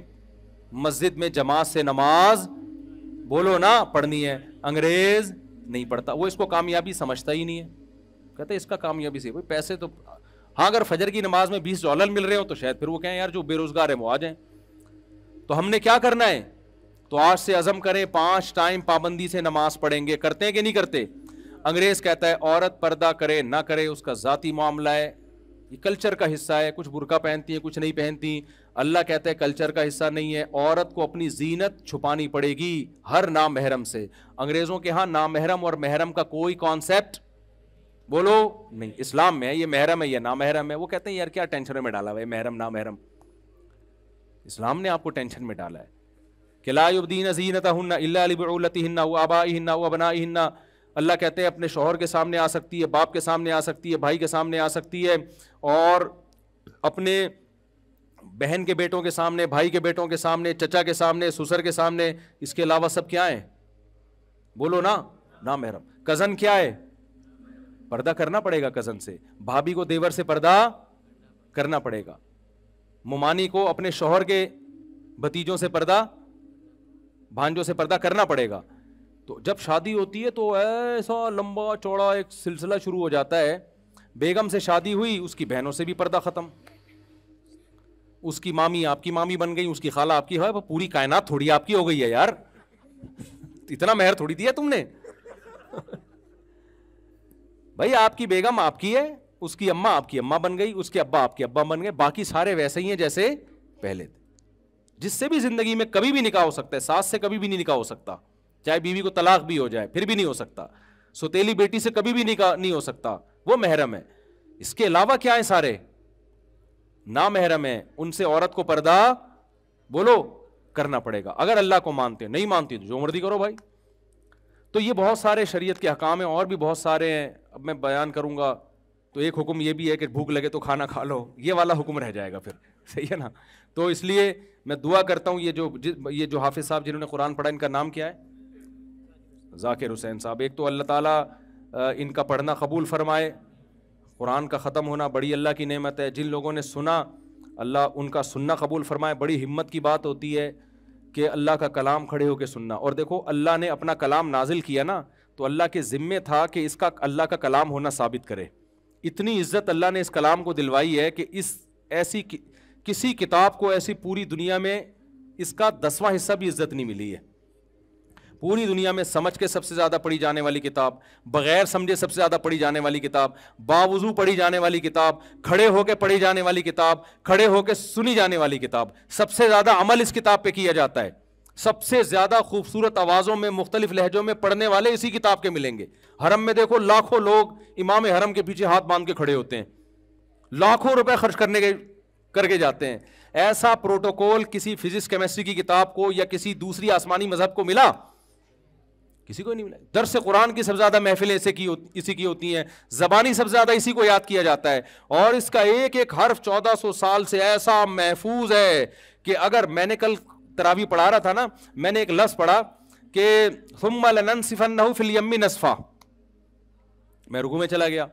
مسجد میں جماعت سے نماز بولو نا پڑھنی ہے. انگریز نہیں پڑھتا, وہ اس کو کامیابی سمجھتا ہی نہیں ہے. کہتے اس کا کامیابی سے پیسے تو ہاں اگر فجر کی نماز میں $20 مل رہے ہو تو شاید پھر وہ کہیں یار جو بے روزگار ہے وہ آ جائیں. تو ہم نے کیا کرنا ہے؟ تو آج سے عزم کریں 5 ٹائم پابندی سے نماز پڑھیں گے. کرتے ہیں کہ نہیں کرتے؟ انگریز کہتا ہے عورت پردہ کرے نہ کرے اس کا ذاتی معاملہ ہے, یہ کلچر کا حصہ ہے, کچھ برقع پہنتی ہیں کچھ نہیں پہنتی. اللہ کہتا ہے کلچر کا حصہ نہیں ہے, عورت کو اپنی زینت چھپانی پڑے گی ہر نامحرم سے. انگریزوں کے ہاں نامحرم اور محرم کا کوئی کانسیپٹ بولو نہیں, اسلام میں ہے یہ محرم ہے یہ نامحرم ہے. وہ کہتے ہیں یار کیا ٹینشن میں ڈالا ہوا ہے محرم نامحرم, اسلام نے آپ کو ٹینشن میں ڈالا ہے کہ لا یبدین زینتہن الا لبعولتہن و آبائہن و ابنائہن. اللہ کہتے ہیں اپنے شوہر کے سامنے آ سکتی ہے, باپ کے سامنے آ سکتی ہے, بھائی کے سامنے آ سکتی ہے, اور اپنے بہن کے بیٹوں کے سامنے, بھائی کے بیٹوں کے سامنے, چچا کے سامنے, سسر کے سامنے. اس کے علاوہ سب کیا ہیں بولو نا, نامحرم. کزن کیا ہے؟ پردہ کرنا پڑے گا کزن سے. بھابھی کو دیور سے پردہ کرنا پڑے گا. ممانی کو اپنے شوہر کے بھتیجوں سے پردہ, بھانجوں سے پردہ کرنا پڑے گا. تو جب شادی ہوتی ہے تو ایسا لمبا چوڑا ایک سلسلہ شروع ہو جاتا ہے. بیگم سے شادی ہوئی, اس کی بہنوں سے بھی پردہ ختم, اس کی مامی آپ کی مامی بن گئی, اس کی خالہ آپ کی ہے, پوری کائنات تھوڑی آپ کی ہو گئی ہے یار, اتنا مہر تھوڑی دیا تم نے. بھائی آپ کی بیگم آپ کی ہے, اس کی اماں آپ کی اماں بن گئی, اس کے ابا آپ کے ابا بن گئے, باقی سارے ویسے ہی ہیں جیسے پہلے تھے. جس سے بھی زندگی میں کبھی بھی نکاح ہو سکتا ہے, ساس سے کبھی بھی نہیں نکاح ہو سکتا, چاہے بیوی کو طلاق بھی ہو جائے پھر بھی نہیں ہو سکتا. سوتیلی بیٹی سے کبھی بھی نکاح نہیں ہو سکتا, وہ محرم ہے. اس کے علاوہ کیا ہے؟ سارے نامحرم ہیں, ان سے عورت کو پردہ بولو کرنا پڑے گا. اگر اللہ کو مانتے, نہیں مانتی تو جو مرضی کرو بھائی. تو یہ بہت سارے شریعت کے احکام ہیں, اور بھی بہت سارے ہیں, اب میں بیان کروں گا. تو ایک حکم یہ بھی ہے کہ بھوک لگے تو کھانا کھا لو, یہ والا حکم رہ جائے گا پھر, صحیح ہے نا. تو اس لیے میں دعا کرتا ہوں, یہ جو حافظ صاحب جنہوں نے قرآن پڑھا, ان کا نام کیا ہے؟ ذاکر حسین صاحب. ایک تو اللہ تعالیٰ ان کا پڑھنا قبول فرمائے, قرآن کا ختم ہونا بڑی اللہ کی نعمت ہے. جن لوگوں نے سنا اللہ ان کا سننا قبول فرمائے. بڑی ہمت کی بات ہوتی ہے کہ اللہ کا کلام کھڑے ہو کے سننا. اور دیکھو اللہ نے اپنا کلام نازل کیا نا, تو اللہ کے ذمے تھا کہ اس کا اللہ کا کلام ہونا ثابت کرے. اتنی عزت اللہ نے اس کلام کو دلوائی ہے کہ اس ایسی کسی کتاب کو ایسی پوری دنیا میں اس کا 10واں حصہ بھی عزت نہیں ملی ہے. پوری دنیا میں سمجھ کے سب سے زیادہ پڑھی جانے والی کتاب, بغیر سمجھے سب سے زیادہ پڑھی جانے والی کتاب, باوضو پڑھی جانے والی کتاب, کھڑے ہو کے پڑھی جانے والی کتاب, کھڑے ہو کے سنی جانے والی کتاب, سب سے زیادہ عمل اس کتاب پہ کیا جاتا ہے. سب سے زیادہ خوبصورت آوازوں میں مختلف لہجوں میں پڑھنے والے اسی کتاب کے ملیں گے. حرم میں دیکھو لاکھوں لوگ امام حرم کے پیچھے ہاتھ باندھ کے کھڑے ہوتے ہیں, لاکھوں روپے خرچ کر کے جاتے ہیں. ایسا پروٹوکول کسی فزکس کیمسٹری کی کتاب کو یا کسی دوسری آسمانی مذہب کو ملا؟ کسی کو نہیں ملا. درس قرآن کی سب سے زیادہ محفلیں اسی کی ہوتی ہیں, زبانی سب سے زیادہ اسی کو یاد کیا جاتا ہے, اور اس کا ایک ایک حرف 1400 سال سے ایسا محفوظ ہے کہ اگر میں نے کل تراویح پڑھا رہا تھا نا, میں نے ایک لفظ پڑھا کہ ثم لننسفنہ فی الیم نسفا, میں رکوع میں چلا گیا,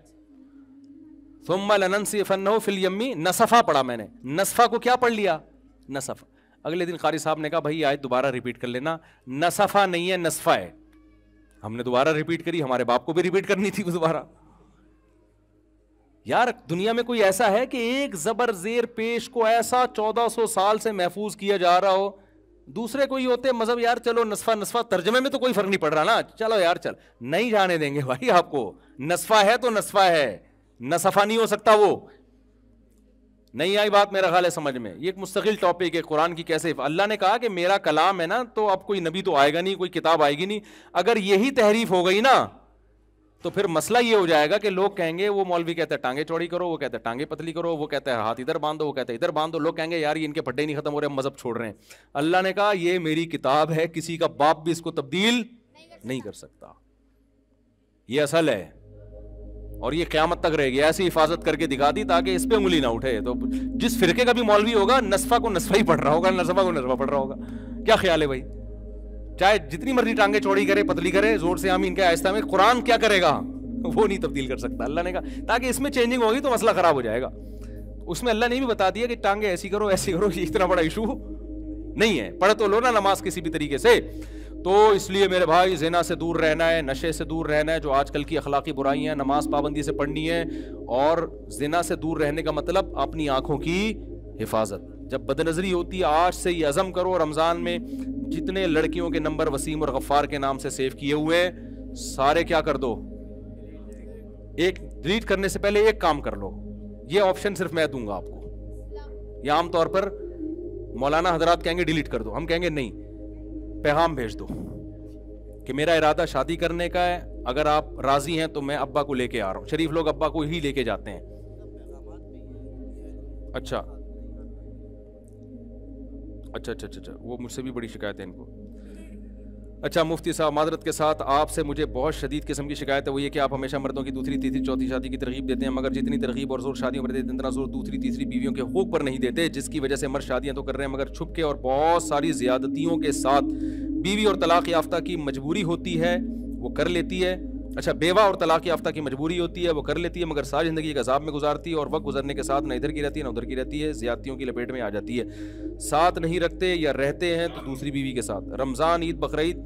ثم لننسفنہ فی الیم نسفا پڑھا میں نے, نسفا کو کیا پڑھ لیا؟ نسفا. اگلے دن قاری صاحب نے کہا بھائی آیت دوبارہ ریپیٹ کر لینا, نسفا نہیں ہے نسفا ہے. ہم نے دوبارہ ریپیٹ کری, ہمارے باپ کو بھی ریپیٹ کرنی تھی دوبارہ. یار دنیا میں کوئی ایسا ہے کہ ایک زبر زیر پیش کو ایسا 1400 سال سے محفوظ کیا جا رہا ہو؟ دوسرے کوئی ہوتے مذہب یار چلو نسفا ترجمے میں تو کوئی فرق نہیں پڑ رہا نا, چلو یار چل, نہیں جانے دیں گے بھائی آپ کو. نسفا ہے تو نسفا ہے, نسفا نہیں ہو سکتا. وہ نہیں آئی بات میرا خیال ہے سمجھ میں. یہ ایک مستقل ٹاپک ہے قرآن کی کیسے اللہ نے کہا کہ میرا کلام ہے نا, تو اب کوئی نبی تو آئے گا نہیں, کوئی کتاب آئے گی نہیں. اگر یہی تحریف ہو گئی نا تو پھر مسئلہ یہ ہو جائے گا کہ لوگ کہیں گے, وہ مولوی کہتے ہیں ٹانگیں چوڑی کرو, وہ کہتے ہیں ٹانگیں پتلی کرو, وہ کہتے ہیں ہاتھ ادھر باندھو, وہ کہتے ہیں ادھر باندھو. لوگ کہیں گے یار یہ ان کے پھڈے ہی نہیں ختم ہو رہے, ہم مذہب چھوڑ رہے ہیں. اللہ نے کہا یہ میری کتاب ہے, کسی کا باپ بھی اس کو تبدیل نہیں کر سکتا. یہ اصل ہے اور یہ قیامت تک رہے گی. ایسی حفاظت کر کے دکھا دی تاکہ اس پہ انگلی نہ اٹھے. تو جس فرقے کا بھی مولوی ہوگا نسفا کو نسفا ہی پڑھ رہا ہوگا, نسفا کو نسفا پڑھ رہا ہوگا. کیا خیال ہے بھائی؟ چاہے جتنی مرضی ٹانگیں چوڑی کرے پتلی کرے, زور سے آمین کہ آہستہ میں, قرآن کیا کرے گا؟ وہ نہیں تبدیل کر سکتا. اللہ نے کہا تاکہ اس میں چینجنگ ہوگی تو مسئلہ خراب ہو جائے گا. اس میں اللہ نے بھی بتا دیا کہ ٹانگیں ایسی کرو ایسی کرو, یہ اتنا بڑا ایشو نہیں ہے. پڑھ تو لو نا نماز کسی بھی طریقے سے. تو اس لیے میرے بھائی زنا سے دور رہنا ہے, نشے سے دور رہنا ہے, جو آج کل کی اخلاقی برائیاں, نماز پابندی سے پڑھنی ہے, اور زنا سے دور رہنے کا مطلب اپنی آنکھوں کی حفاظت. جب بد نظری ہوتی ہے آج سے یہ عزم کرو, رمضان میں جتنے لڑکیوں کے نمبر وسیم اور غفار کے نام سے سیو کیے ہوئے سارے کیا کر دو, ایک ڈیلیٹ کرنے سے پہلے ایک کام کر لو. یہ آپشن صرف میں دوں گا آپ کو. یہ عام طور پر مولانا حضرات کہیں گے ڈیلیٹ کر دو, ہم کہیں گے نہیں, پیغام بھیج دو کہ میرا ارادہ شادی کرنے کا ہے, اگر آپ راضی ہیں تو میں ابا کو لے کے آ رہا ہوں. شریف لوگ ابا کو ہی لے کے جاتے ہیں. اچھا اچھا اچھا اچھا, وہ مجھ سے بھی بڑی شکایت ہے ان کو. اچھا مفتی صاحب معذرت کے ساتھ آپ سے مجھے بہت شدید قسم کی شکایت ہے, وہ یہ کہ آپ ہمیشہ مردوں کی دوسری تیسری چوتھی شادی کی ترغیب دیتے ہیں, مگر جتنی ترغیب اور زور شادیوں پر دیتے ہیں اتنا زور دوسری تیسری بیویوں کے حقوق پر نہیں دیتے, جس کی وجہ سے مرد شادیاں تو کر رہے ہیں مگر چھپ کے اور بہت ساری زیادتیوں کے ساتھ. بیوی اور طلاق یافتہ کی مجبوری ہوتی ہے وہ کر لیتی ہے, اچھا بیوہ اور طلاق یافتہ کی مجبوری ہوتی ہے وہ کر لیتی ہے, مگر ساری زندگی ایک عذاب میں گزارتی ہے, اور وقت گزرنے کے ساتھ نہ ادھر کی رہتی ہے نہ ادھر کی رہتی ہے, زیادتیوں کی لپیٹ میں آ جاتی ہے. ساتھ نہیں رکھتے یا رہتے ہیں تو دوسری بیوی کے ساتھ, رمضان عید بقرعید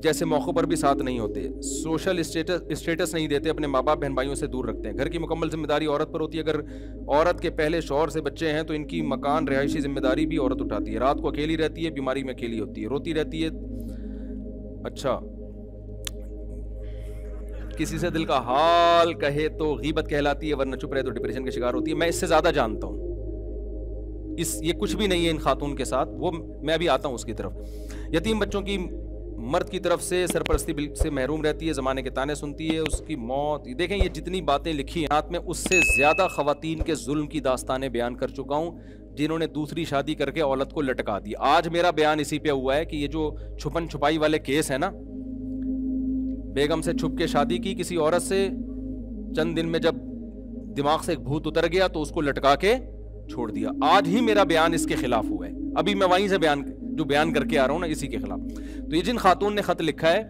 جیسے موقعوں پر بھی ساتھ نہیں ہوتے, سوشل اسٹیٹس نہیں دیتے, اپنے ماں باپ بہن بھائیوں سے دور رکھتے ہیں. گھر کی مکمل ذمہ داری عورت پر ہوتی ہے, اگر عورت کے پہلے شوہر سے بچے ہیں تو ان کی مکان رہائشی ذمہ داری بھی عورت اٹھاتی ہے. رات کو اکیلی رہتی ہے, بیماری میں اکیلی ہوتی ہے, روتی رہتی ہے. اچھا کسی سے دل کا حال کہے تو غیبت کہلاتی ہے, ورنہ چپ رہے تو ڈپریشن کا شکار ہوتی ہے. میں اس سے زیادہ جانتا ہوں, یہ کچھ بھی نہیں ہے ان خاتون کے ساتھ, وہ میں ابھی آتا ہوں اس کی طرف. یتیم بچوں کی مرد کی طرف سے سرپرستی سے محروم رہتی ہے, زمانے کے تانے سنتی ہے, اس کی موت. دیکھیں یہ جتنی باتیں لکھی ہیں میں اس سے زیادہ خواتین کے ظلم کی داستانیں بیان کر چکا ہوں جنہوں نے دوسری شادی کر کے عورت کو لٹکا دی. آج میرا بیان اسی پہ ہوا ہے کہ یہ جو چھپن چھپائی والے کیس ہیں نا, بیگم سے چھپ کے شادی کی کسی عورت سے, چند دن میں جب دماغ سے ایک بھوت اتر گیا تو اس کو لٹکا کے چھوڑ دیا. آج ہی میرا بیان اس کے خلاف ہوا ہے, ابھی میں وہیں سے بیان کر کے آ رہا ہوں نا اسی کے خلاف. تو یہ جن خاتون نے خط لکھا ہے,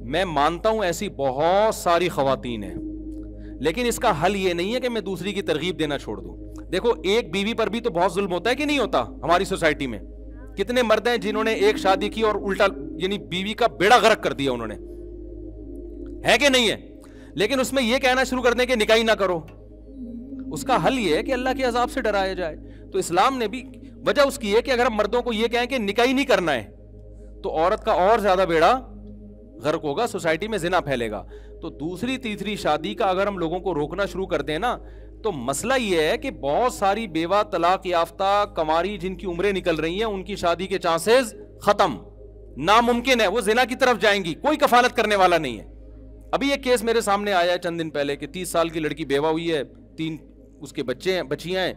میں مانتا ہوں ایسی بہت ساری خواتین ہیں, لیکن اس کا حل یہ نہیں ہے کہ میں دوسری کی ترغیب دینا چھوڑ دوں. دیکھو ایک بیوی پر بھی تو بہت ظلم ہوتا ہے کہ نہیں ہوتا ہماری سوسائٹی میں. کتنے مرد ہیں جنہوں نے ایک شادی کی اور الٹا یعنی بیوی کا بیڑا غرق کر دیا انہوں نے, ہے کہ نہیں ہے, لیکن اس میں یہ کہنا شروع کر دیں کہ نکاح نہ کرو. اس کا حل یہ ہے کہ اللہ کے عذاب سے ڈرایا جائے. تو اسلام نے بھی وجہ اس کی ہے کہ اگر ہم مردوں کو یہ کہیں کہ نکاح نہیں کرنا ہے تو عورت کا اور زیادہ بیڑا غرق ہوگا, سوسائٹی میں زنا پھیلے گا. تو دوسری تیسری شادی کا اگر ہم لوگوں کو روکنا شروع کر دیں نا, تو مسئلہ یہ ہے کہ بہت ساری بیوہ طلاق یافتہ کماری جن کی عمریں نکل رہی ہیں ان کی شادی کے چانسز ختم, ناممکن ہے, وہ زنا کی طرف جائیں گی, کوئی کفالت کرنے والا نہیں ہے. ابھی ایک کیس میرے سامنے آیا ہے چند دن پہلے کہ 30 سال کی لڑکی بیوہ ہوئی ہے, 3 اس کے بچے ہیں, بچیاں ہیں,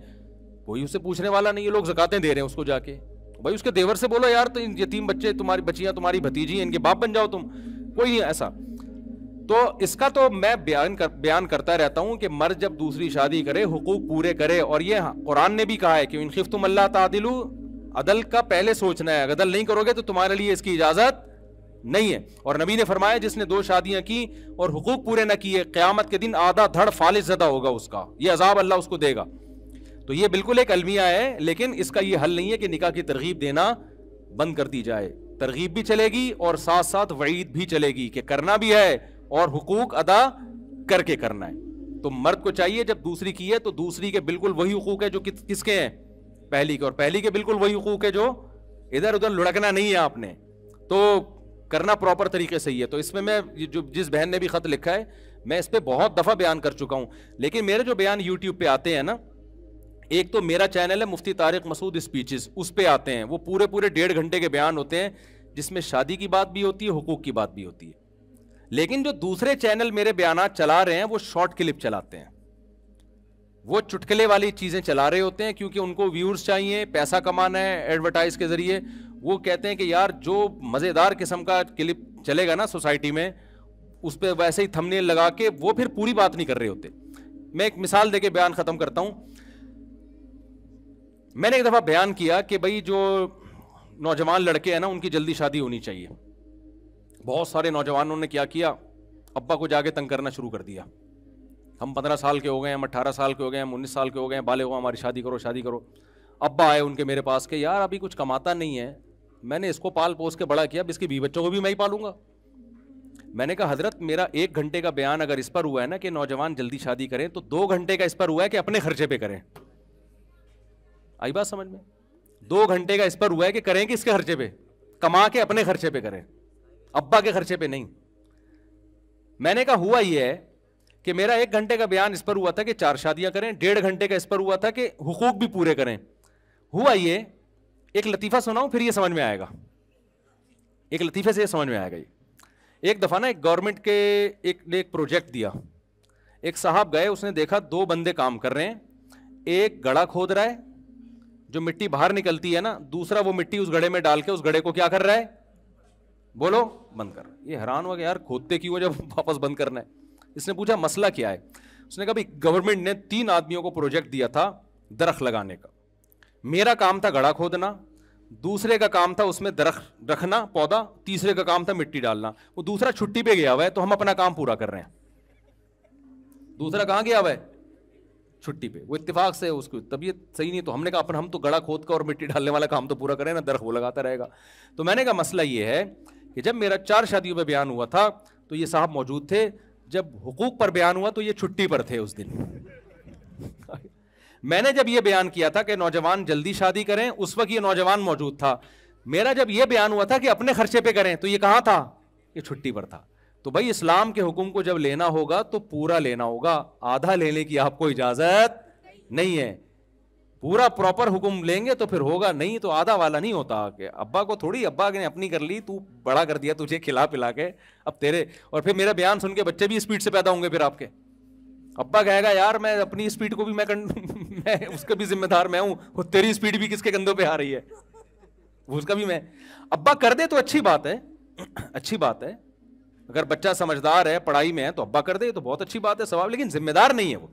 کوئی اسے پوچھنے والا نہیں ہے, لوگ زکاتیں دے رہے ہیں اس کو جا کے. بھائی اس کے دیور سے بولو یار تو یتیم بچے تمہاری بچیاں تمہاری بھتیجی ہیں, ان کے باپ بن جاؤ تم, کوئی نہیں ایسا. تو اس کا تو میں بیان کرتا رہتا ہوں کہ مرد جب دوسری شادی کرے حقوق پورے کرے, اور یہ قرآن نے بھی کہا ہے کہ ان خفتم اللہ تعدلوا, عدل کا پہلے سوچنا ہے, عدل نہیں کرو گے تو تمہارے لیے اس کی اجازت نہیں ہے. اور نبی نے فرمایا جس نے 2 شادیاں کی اور حقوق پورے نہ کیے قیامت کے دن آدھا دھڑ فالج زدہ ہوگا اس کا, یہ عذاب اللہ اس کو دے گا. تو یہ بالکل ایک المیہ ہے, لیکن اس کا یہ حل نہیں ہے کہ نکاح کی ترغیب دینا بند کر دی جائے. ترغیب بھی چلے گی اور ساتھ ساتھ وعید بھی چلے گی کہ کرنا بھی ہے اور حقوق ادا کر کے کرنا ہے. تو مرد کو چاہیے جب دوسری کی ہے تو دوسری کے بالکل وہی حقوق ہے جو کس کے ہیں, پہلی کے, اور پہلی کے بالکل وہی حقوق ہے جو ادھر ادھر لڑکنا نہیں ہے آپ نے, تو کرنا پراپر طریقے سے ہی ہے. تو اس میں جس بہن نے بھی خط لکھا ہے میں اس پہ بہت دفعہ بیان کر چکا ہوں, لیکن میرے جو بیان یوٹیوب پہ آتے ہیں نا, ایک تو میرا چینل ہے مفتی طارق مسعود اسپیچز, اس پہ آتے ہیں, وہ پورے 1.5 گھنٹے کے بیان ہوتے ہیں جس میں شادی کی بات بھی ہوتی ہے, حقوق کی بات بھی ہوتی ہے. لیکن جو دوسرے چینل میرے بیانات چلا رہے ہیں وہ شارٹ کلپ چلاتے ہیں, وہ چٹکلے والی چیزیں چلا رہے ہوتے ہیں کیونکہ ان کو ویورز چاہیے, پیسہ کمانا ہے ایڈورٹائز کے ذریعے. وہ کہتے ہیں کہ یار جو مزیدار قسم کا کلپ چلے گا نا سوسائٹی میں اس پہ ویسے ہی تھمبنیل لگا کے, وہ پھر پوری بات نہیں کر رہے ہوتے. میں ایک مثال دے کے بیان ختم کرتا ہوں. میں نے ایک دفعہ بیان کیا کہ بھائی جو نوجوان لڑکے ہیں نا ان کی جلدی شادی ہونی چاہیے. بہت سارے نوجوانوں نے کیا کیا, ابا کو جا کے تنگ کرنا شروع کر دیا. ہم 15 سال کے ہو گئے, ہم 18 سال کے ہو گئے, ہم 19 سال کے ہو گئے, بالغ ہو, ہماری شادی کرو شادی کرو. ابا آئے ان کے میرے پاس کہ یار ابھی کچھ کماتا نہیں ہے, میں نے اس کو پال پوس کے بڑا کیا، اب اس کے 20 بچوں کو بھی میں ہی پالوں گا. میں نے کہا حضرت میرا 1 گھنٹے کا بیان اگر اس پر ہوا ہے نا کہ نوجوان جلدی شادی کریں، تو 2 گھنٹے کا اس پر ہوا ہے کہ اپنے خرچے پہ کریں. آئی بات سمجھ میں؟ 2 گھنٹے کا اس پر ہوا ہے کہ کریں کہ اس کے خرچے پہ، کما کے اپنے خرچے پہ کریں، ابا کے خرچے پہ نہیں. میں نے کہا ہوا یہ ہے کہ میرا 1 گھنٹے کا بیان اس پر ہوا تھا کہ 4 شادیاں کریں، 1.5 گھنٹے کا اس پر ہوا تھا کہ حقوق بھی پورے کریں. ہوا یہ، ایک لطیفہ سناؤں پھر یہ سمجھ میں آئے گا، ایک لطیفے سے یہ سمجھ میں آئے گا. ایک دفعہ نا ایک گورنمنٹ کے ایک پروجیکٹ دیا، ایک صاحب گئے، اس نے دیکھا 2 بندے کام کر رہے ہیں، ایک گڑھا کھود رہا ہے، جو مٹی باہر نکلتی ہے نا، دوسرا وہ مٹی اس گڑھے میں ڈال کے اس گڑھے کو کیا کر رہا ہے، بولو بند کر. یہ حیران ہوا کہ یار کھودتے کیوں جب واپس بند کرنا ہے. اس نے پوچھا مسئلہ کیا ہے. اس نے کہا بھائی گورنمنٹ نے 3 آدمیوں کو پروجیکٹ دیا تھا درخت لگانے کا، میرا کام تھا گڑھا کھودنا، دوسرے کا کام تھا اس میں درخت رکھنا پودا، تیسرے کا کام تھا مٹی ڈالنا. وہ دوسرا چھٹی پہ گیا ہوا ہے تو ہم اپنا کام پورا کر رہے ہیں. دوسرا کہاں گیا ہوا ہے؟ چھٹی پہ. وہ اتفاق سے اس کی طبیعت صحیح نہیں، تو ہم نے کہا ہم تو گڑھا کھود کا اور مٹی ڈالنے والا کام تو پورا کریں نا، درخت وہ لگاتا رہے گا. تو میں نے کہا مسئلہ یہ ہے کہ جب میرا 4 شادیوں پہ بیان ہوا تھا تو یہ صاحب موجود تھے، جب حقوق پر بیان ہوا تو یہ چھٹی پر تھے اس دن. میں نے جب یہ بیان کیا تھا کہ نوجوان جلدی شادی کریں، اس وقت یہ نوجوان موجود تھا. میرا جب یہ بیان ہوا تھا کہ اپنے خرچے پہ کریں، تو یہ کہاں تھا؟ یہ چھٹی پر تھا. تو بھائی اسلام کے حکم کو جب لینا ہوگا تو پورا لینا ہوگا، آدھا لینے کی آپ کو اجازت نہیں ہے. پورا پراپر حکم لیں گے تو پھر ہوگا، نہیں تو آدھا والا نہیں ہوتا. کہ ابا کو تھوڑی، ابا نے اپنی کر لی، تو بڑا کر دیا تجھے کھلا پلا کے، اب تیرے. اور پھر میرا بیان سن کے بچے بھی اسپیڈ سے پیدا ہوں گے. پھر آپ کے ابا کہے گا یار میں اپنی اسپیڈ کو بھی میں اس کا بھی ذمہ دار میں ہوں، تیری اسپیڈ بھی کس کے کندھوں پہ آ رہی ہے، اس کا بھی میں. ابا کر دے تو اچھی بات ہے، اچھی بات ہے. اگر بچہ سمجھدار ہے، پڑھائی میں ہے، تو ابا کر دے تو بہت اچھی بات ہے، ثواب. لیکن ذمہ دار نہیں ہے وہ.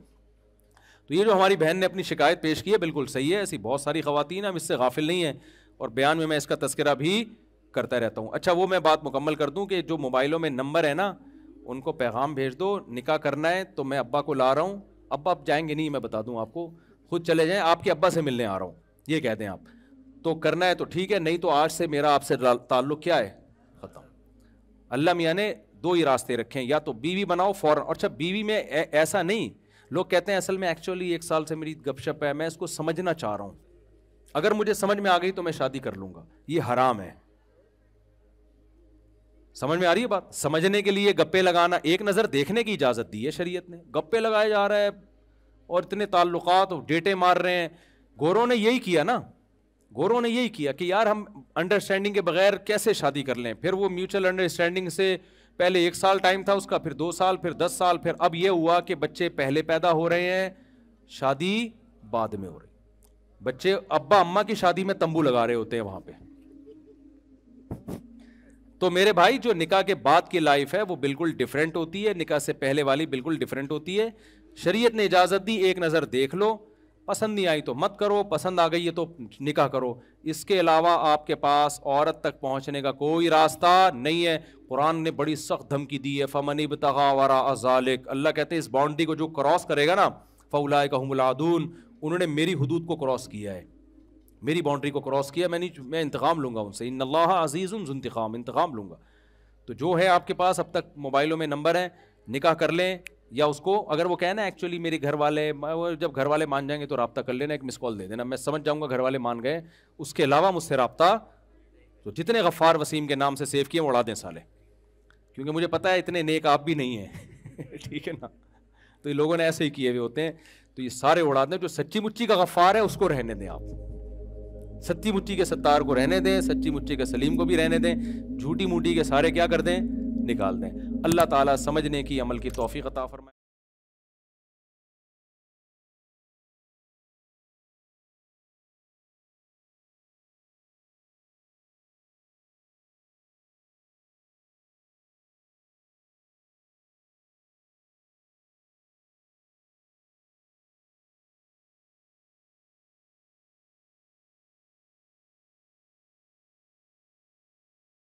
تو یہ جو ہماری بہن نے اپنی شکایت پیش کی ہے بالکل صحیح ہے. ایسی بہت ساری خواتین ہیں، ہم اس سے غافل نہیں ہیں، اور بیان میں اس کا تذکرہ بھی کرتا رہتا ہوں. اچھا وہ میں بات مکمل کر دوں کہ جو موبائلوں میں نمبر ہے نا، ان کو پیغام بھیج دو، نکاح کرنا ہے تو میں ابا کو لا رہا ہوں. ابا آپ جائیں گے نہیں، میں بتا دوں آپ کو، خود چلے جائیں، آپ کے ابا سے ملنے آ رہا ہوں، یہ کہہ دیں آپ. تو کرنا ہے تو ٹھیک ہے، نہیں تو آج سے میرا آپ سے تعلق کیا ہے، ختم. اللہ میاں نے 2 ہی راستے رکھے ہیں، یا تو بیوی بناؤ فوراً. اور اچھا بیوی میں ایسا نہیں، لوگ کہتے ہیں اصل میں ایکچولی 1 سال سے میری گپ شپ ہے، میں اس کو سمجھنا چاہ رہا ہوں، اگر مجھے سمجھ میں آ گئی تو میں شادی کر لوں گا. یہ حرام ہے. سمجھ میں آ رہی ہے بات؟ سمجھنے کے لیے گپے لگانا، ایک نظر دیکھنے کی اجازت دی ہے شریعت نے. گپے لگائے جا رہا ہے اور اتنے تعلقات اور ڈیٹے مار رہے ہیں. گوروں نے یہی کیا نا، گوروں نے یہی کیا کہ یار ہم انڈرسٹینڈنگ کے بغیر کیسے شادی کر لیں. پھر وہ میوچل انڈرسٹینڈنگ سے پہلے 1 سال ٹائم تھا اس کا، پھر 2 سال، پھر 10 سال، پھر اب یہ ہوا کہ بچے پہلے پیدا ہو رہے ہیں، شادی بعد میں ہو رہی. بچے ابا اماں کی شادی میں تمبو لگا رہے ہوتے ہیں وہاں پہ. تو میرے بھائی جو نکاح کے بعد کی لائف ہے وہ بالکل ڈیفرنٹ ہوتی ہے، نکاح سے پہلے والی بالکل ڈیفرنٹ ہوتی ہے. شریعت نے اجازت دی، ایک نظر دیکھ لو، پسند نہیں آئی تو مت کرو، پسند آ گئی ہے تو نکاح کرو. اس کے علاوہ آپ کے پاس عورت تک پہنچنے کا کوئی راستہ نہیں ہے. قرآن نے بڑی سخت دھمکی دی ہے، فَمَنِ ابْتَغَىٰ وَرَاءَ ذَٰلِكَ. اللہ کہتے ہیں اس باؤنڈری کو جو کراس کرے گا نا، فَأُولَٰئِكَ هُمُ الْعَادُونَ. انہوں نے میری حدود کو کراس کیا ہے، میری باؤنڈری کو کراس کیا. میں انتقام لوں گا ان سے. ان اللہ عزیز ذو انتقام، انتقام لوں گا. تو جو ہے آپ کے پاس اب تک موبائلوں میں نمبر ہیں، نکاح کر لیں. یا اس کو اگر وہ کہنا ایکچولی میرے گھر والے، جب گھر والے مان جائیں گے تو رابطہ کر لینا، ایک مس کال دے دینا، میں سمجھ جاؤں گا گھر والے مان گئے. اس کے علاوہ مجھ سے رابطہ تو جتنے غفار وسیم کے نام سے سیو کیے اڑا دیں سالے، کیونکہ مجھے پتا ہے اتنے نیک آپ بھی نہیں ہیں. ٹھیک ہے نا؟ تو یہ لوگوں نے ایسے ہی کیے ہوئے ہوتے ہیں، تو یہ سارے اڑا دیں. جو سچی مچی کا غفار ہے اس کو رہنے دیں، آپ سچی مچی کے ستار کو رہنے دیں، سچی مچی کے سلیم کو بھی رہنے دیں، جھوٹی موٹی کے سارے کیا کر دیں، نکال دیں. اللہ تعالیٰ سمجھنے کی، عمل کی توفیق عطا فرمائے.